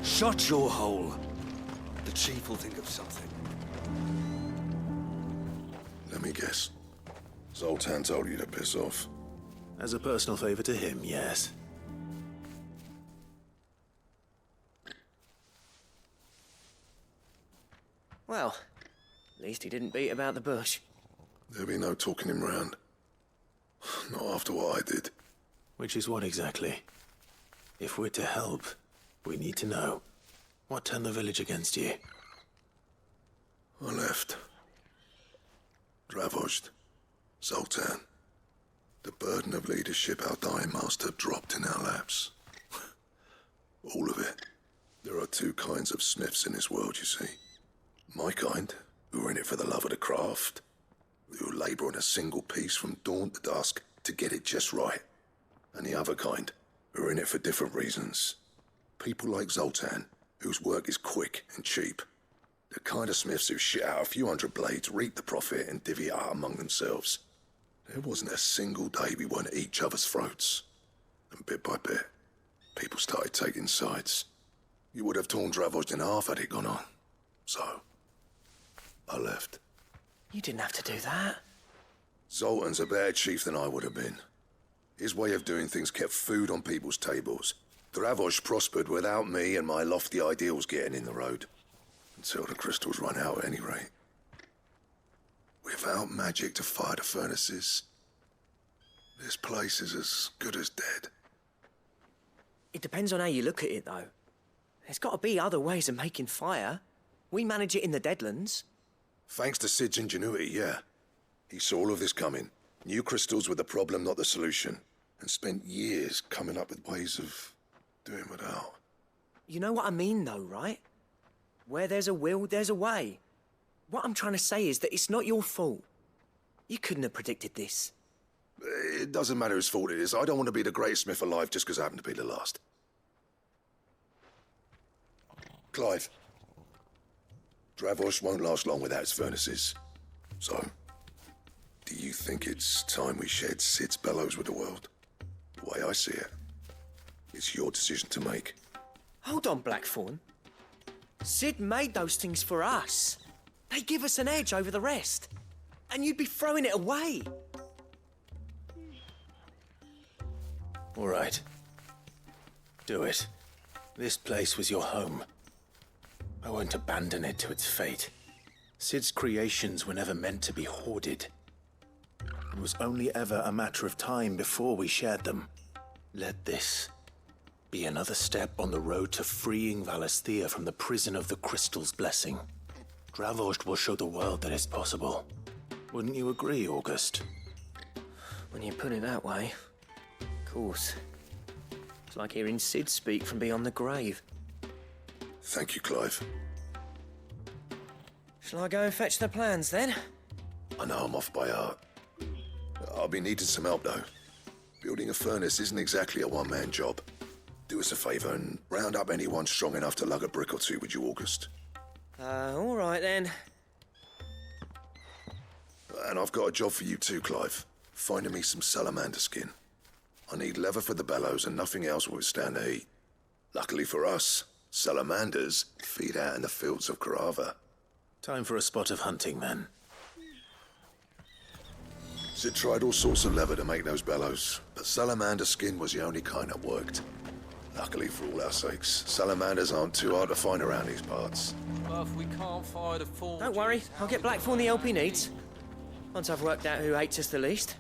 Shut your hole. The Chief will think of something. Let me guess. Zoltan told you to piss off. As a personal favor to him, yes. Well, at least he didn't beat about the bush. There'll be no talking him round. Not after what I did. Which is what exactly? If we're to help, we need to know. What turned the village against you? I left. Dravost. Zoltan. The burden of leadership our dying master dropped in our laps. All of it. There are two kinds of smiths in this world, you see. My kind, who are in it for the love of the craft, who labour on a single piece from dawn to dusk to get it just right. And the other kind, who are in it for different reasons. People like Zoltan, whose work is quick and cheap. The kind of smiths who shit out a few hundred blades, reap the profit, and divvy it out among themselves. There wasn't a single day we weren't at each other's throats. And bit by bit, people started taking sides. You would have torn Dravost in half had it gone on. So, I left. You didn't have to do that. Zoltan's a better chief than I would have been. His way of doing things kept food on people's tables. Dravost prospered without me and my lofty ideals getting in the road. Until the crystals run out at any rate. Without magic to fire the furnaces, this place is as good as dead. It depends on how you look at it, though. There's got to be other ways of making fire. We manage it in the Deadlands. Thanks to Sid's ingenuity, yeah. He saw all of this coming. Knew crystals were the problem, not the solution. And spent years coming up with ways of doing without. You know what I mean, though, right? Where there's a will, there's a way. What I'm trying to say is that it's not your fault. You couldn't have predicted this. It doesn't matter whose fault it is. I don't want to be the greatest smith alive just because I happen to be the last. Clive. Dravost won't last long without its furnaces. So, do you think it's time we shared Sid's bellows with the world? The way I see it, it's your decision to make. Hold on, Blackthorn. Sid made those things for us. They give us an edge over the rest. And you'd be throwing it away. All right. Do it. This place was your home. I won't abandon it to its fate. Sid's creations were never meant to be hoarded. It was only ever a matter of time before we shared them. Let this be another step on the road to freeing Valisthea from the prison of the Crystal's blessing. Dravost will show the world that it's possible. Wouldn't you agree, August? When you put it that way, of course. It's like hearing Sid speak from beyond the grave. Thank you, Clive. Shall I go and fetch the plans, then? I know I'm off by heart. I'll be needing some help, though. Building a furnace isn't exactly a one-man job. Do us a favour and round up anyone strong enough to lug a brick or two, would you, August? All right then. And I've got a job for you too, Clive. Finding me some salamander skin. I need leather for the bellows and nothing else will withstand the heat. Luckily for us, salamanders feed out in the fields of Carava. Time for a spot of hunting, then. Sid tried all sorts of leather to make those bellows, but salamander skin was the only kind that worked. Luckily for all our sakes, salamanders aren't too hard to find around these parts. Well, if we can't find a forge... Don't worry, I'll get Blackthorn the help he needs. Once I've worked out who hates us the least.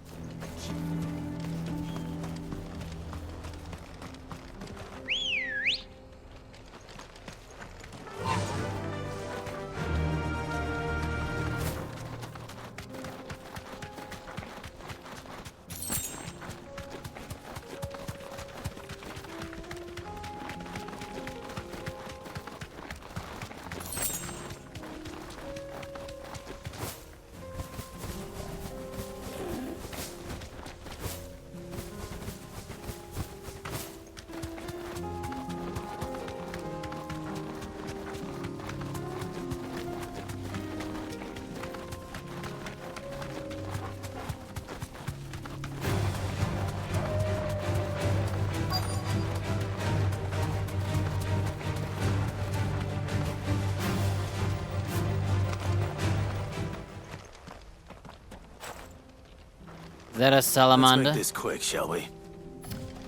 Is that a salamander? Let's make this quick, shall we?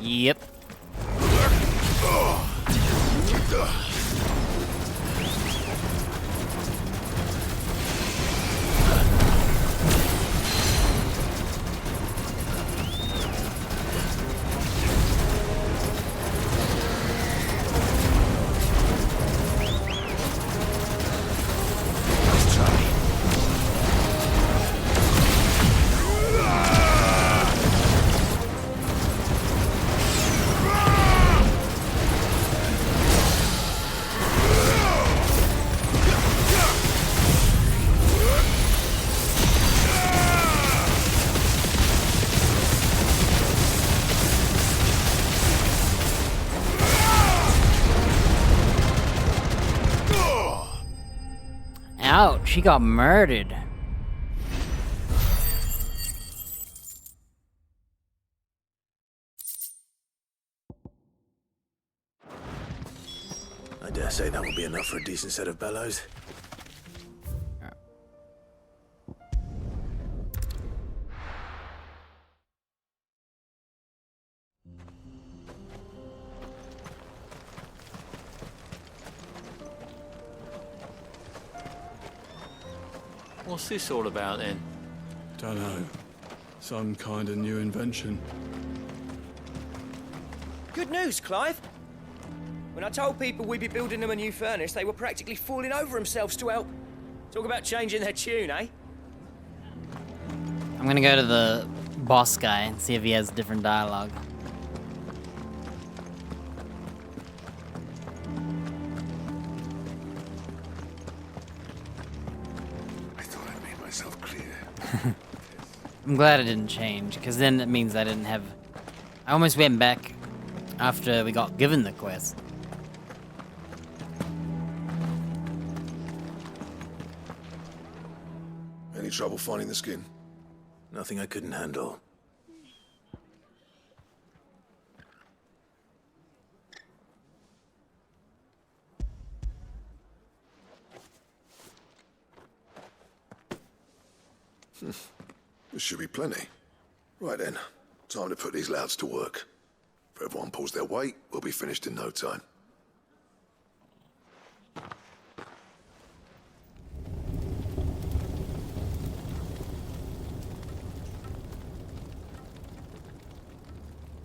Yep. Ouch, he got murdered. I dare say that will be enough for a decent set of bellows. What's this all about, then? Dunno. Some kind of new invention. Good news, Clive. When I told people we'd be building them a new furnace, they were practically falling over themselves to help. Talk about changing their tune, eh? I'm gonna go to the boss guy and see if he has different dialogue. I'm glad it didn't change, because then it means I didn't have... I almost went back after we got given the quest. Any trouble finding the skin? Nothing I couldn't handle. This should be plenty. Right then, time to put these louds to work. If everyone pulls their weight, we'll be finished in no time.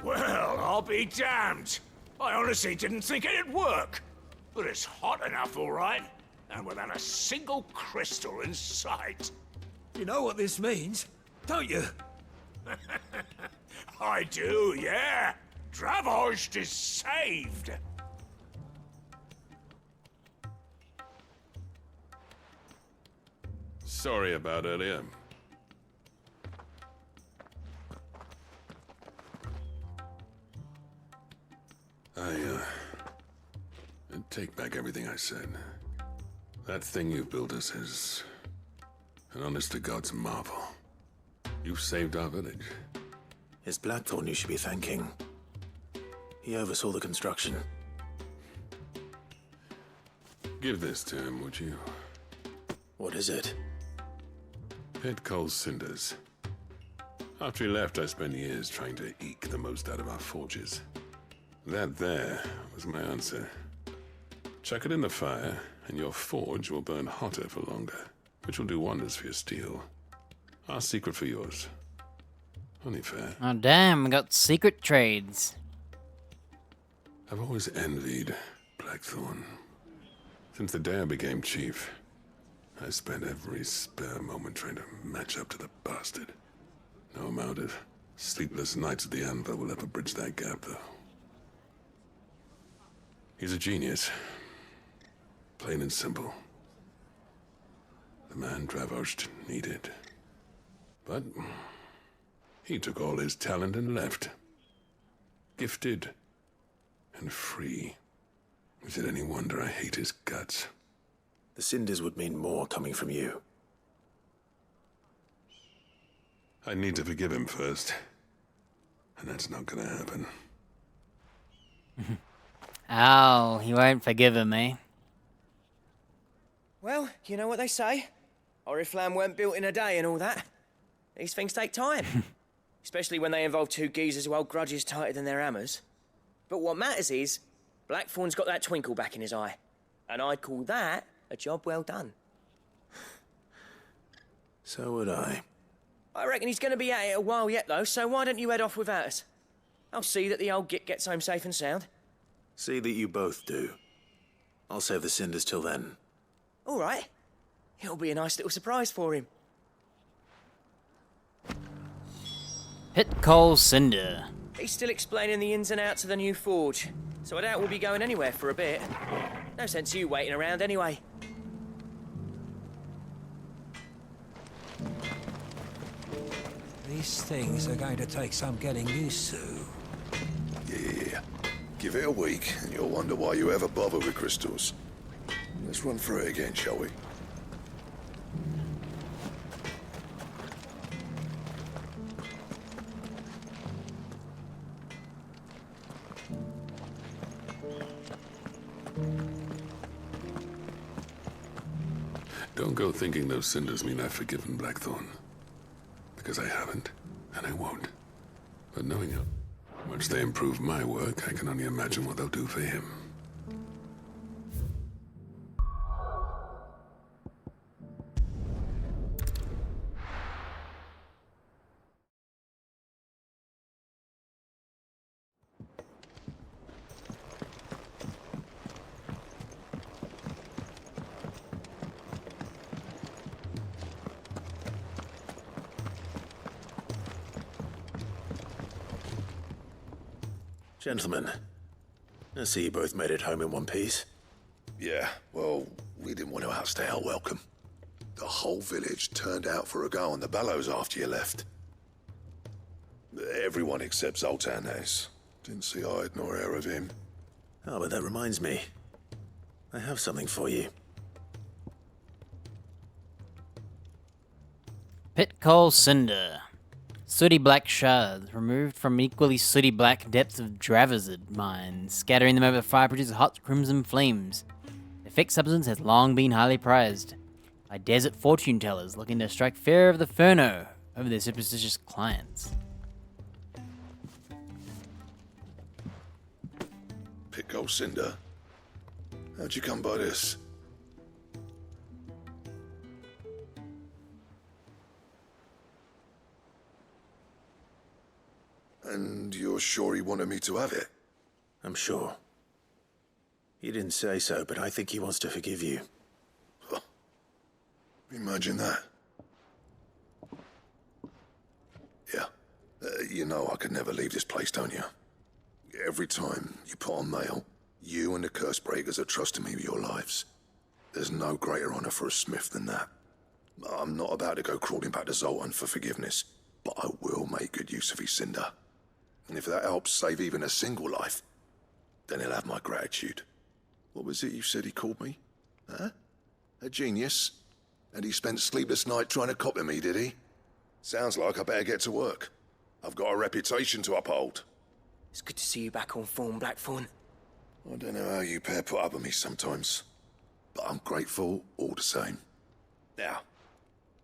Well, I'll be damned. I honestly didn't think it'd work. But it's hot enough, all right. And without a single crystal in sight. You know what this means, don't you? I do, yeah. Dravost is saved. Sorry about earlier. I take back everything I said. That thing you built us is an honest-to-God's marvel. You've saved our village. It's Blackthorn you should be thanking. He oversaw the construction. Give this to him, would you? What is it? Pit Cole's cinders. After he left, I spent years trying to eke the most out of our forges. That there was my answer. Chuck it in the fire, and your forge will burn hotter for longer, which will do wonders for your steel. Our secret for yours. Only fair. Oh damn, we got secret trades. I've always envied Blackthorn. Since the day I became chief, I spent every spare moment trying to match up to the bastard. No amount of sleepless nights at the anvil will ever bridge that gap, though. He's a genius. Plain and simple. The man Dravost needed. But he took all his talent and left. Gifted and free. Is it any wonder I hate his guts? The cinders would mean more coming from you. I need to forgive him first. And that's not gonna happen. Oh, he won't forgive him, eh? Well, you know what they say. Oriflamme weren't built in a day and all that. These things take time. Especially when they involve two geezers who hold grudges tighter than their hammers. But what matters is, Blackthorn's got that twinkle back in his eye. And I'd call that a job well done. So would I. I reckon he's going to be at it a while yet, though, so why don't you head off without us? I'll see that the old git gets home safe and sound. See that you both do. I'll save the cinders till then. All right. It'll be a nice little surprise for him. Pit Cole Cinder. He's still explaining the ins and outs of the new forge, so I doubt we'll be going anywhere for a bit. No sense you waiting around anyway. These things are going to take some getting used to. Yeah. Give it a week, and you'll wonder why you ever bother with crystals. Let's run through it again, shall we? Don't go thinking those cinders mean I've forgiven Blackthorn. Because I haven't, and I won't. But knowing how much they improve my work, I can only imagine what they'll do for him. Gentlemen, I see you both made it home in one piece. Yeah, well, we didn't want to outstay our welcome. The whole village turned out for a go on the bellows after you left. Everyone except Zoltan has. Didn't see hide nor hair of him. Oh, but that reminds me. I have something for you. Pit Cole Cinder. Sooty black shards, removed from equally sooty black depths of Dravazid mines. Scattering them over the fire produces hot crimson flames. The fixed substance has long been highly prized by desert fortune tellers looking to strike fear of the Furno over their superstitious clients. Pick Cinder. How'd you come by this? And you're sure he wanted me to have it? I'm sure. He didn't say so, but I think he wants to forgive you. Huh. Imagine that. Yeah. You know I could never leave this place, don't you? Every time you put on mail, you and the curse breakers are trusting me with your lives. There's no greater honor for a smith than that. I'm not about to go crawling back to Zoltan for forgiveness, but I will make good use of his cinder. And if that helps save even a single life, then he'll have my gratitude. What was it you said he called me? Huh? A genius? And he spent sleepless night trying to copy me, did he? Sounds like I better get to work. I've got a reputation to uphold. It's good to see you back on form, Blackthorn. I don't know how you pair put up with me sometimes, but I'm grateful all the same. Now,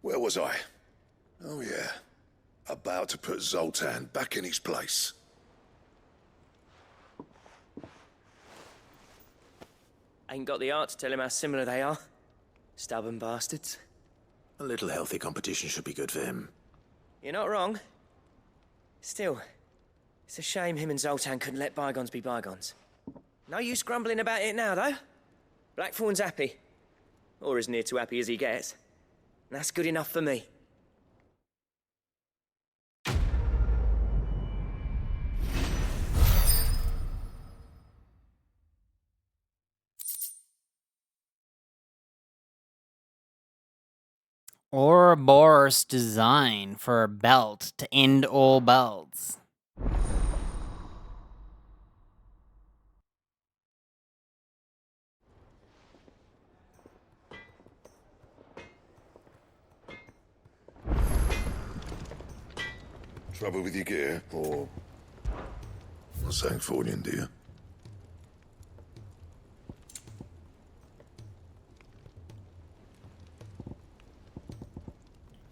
where was I? Oh yeah, about to put Zoltan back in his place. Ain't got the art to tell him how similar they are. Stubborn bastards. A little healthy competition should be good for him. You're not wrong. Still, it's a shame him and Zoltan couldn't let bygones be bygones. No use grumbling about it now, though. Blackthorn's happy. Or as near to happy as he gets. And that's good enough for me. Ouroboros design for a belt to end all belts. Trouble with your gear, or... something for you, dear?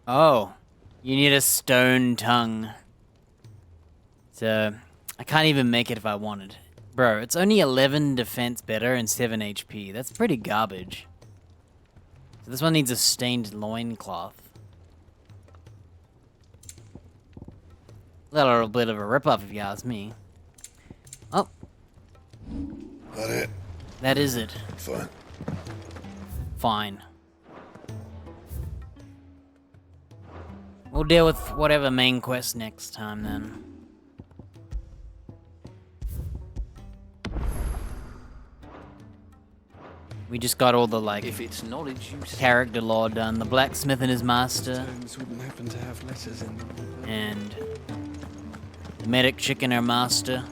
Oh, you need a stone tongue. So, I can't even make it if I wanted. Bro, it's only 11 defense better and 7 HP. That's pretty garbage. So this one needs a stained loincloth. A little bit of a rip-off if you ask me. Oh. That it? That is it. Fine. Fine. We'll deal with whatever main quest next time then. We just got all the If it's knowledge, you character lore done. The blacksmith and his master. Terms wouldn't happen to have letters in them. And the medic chick and her master.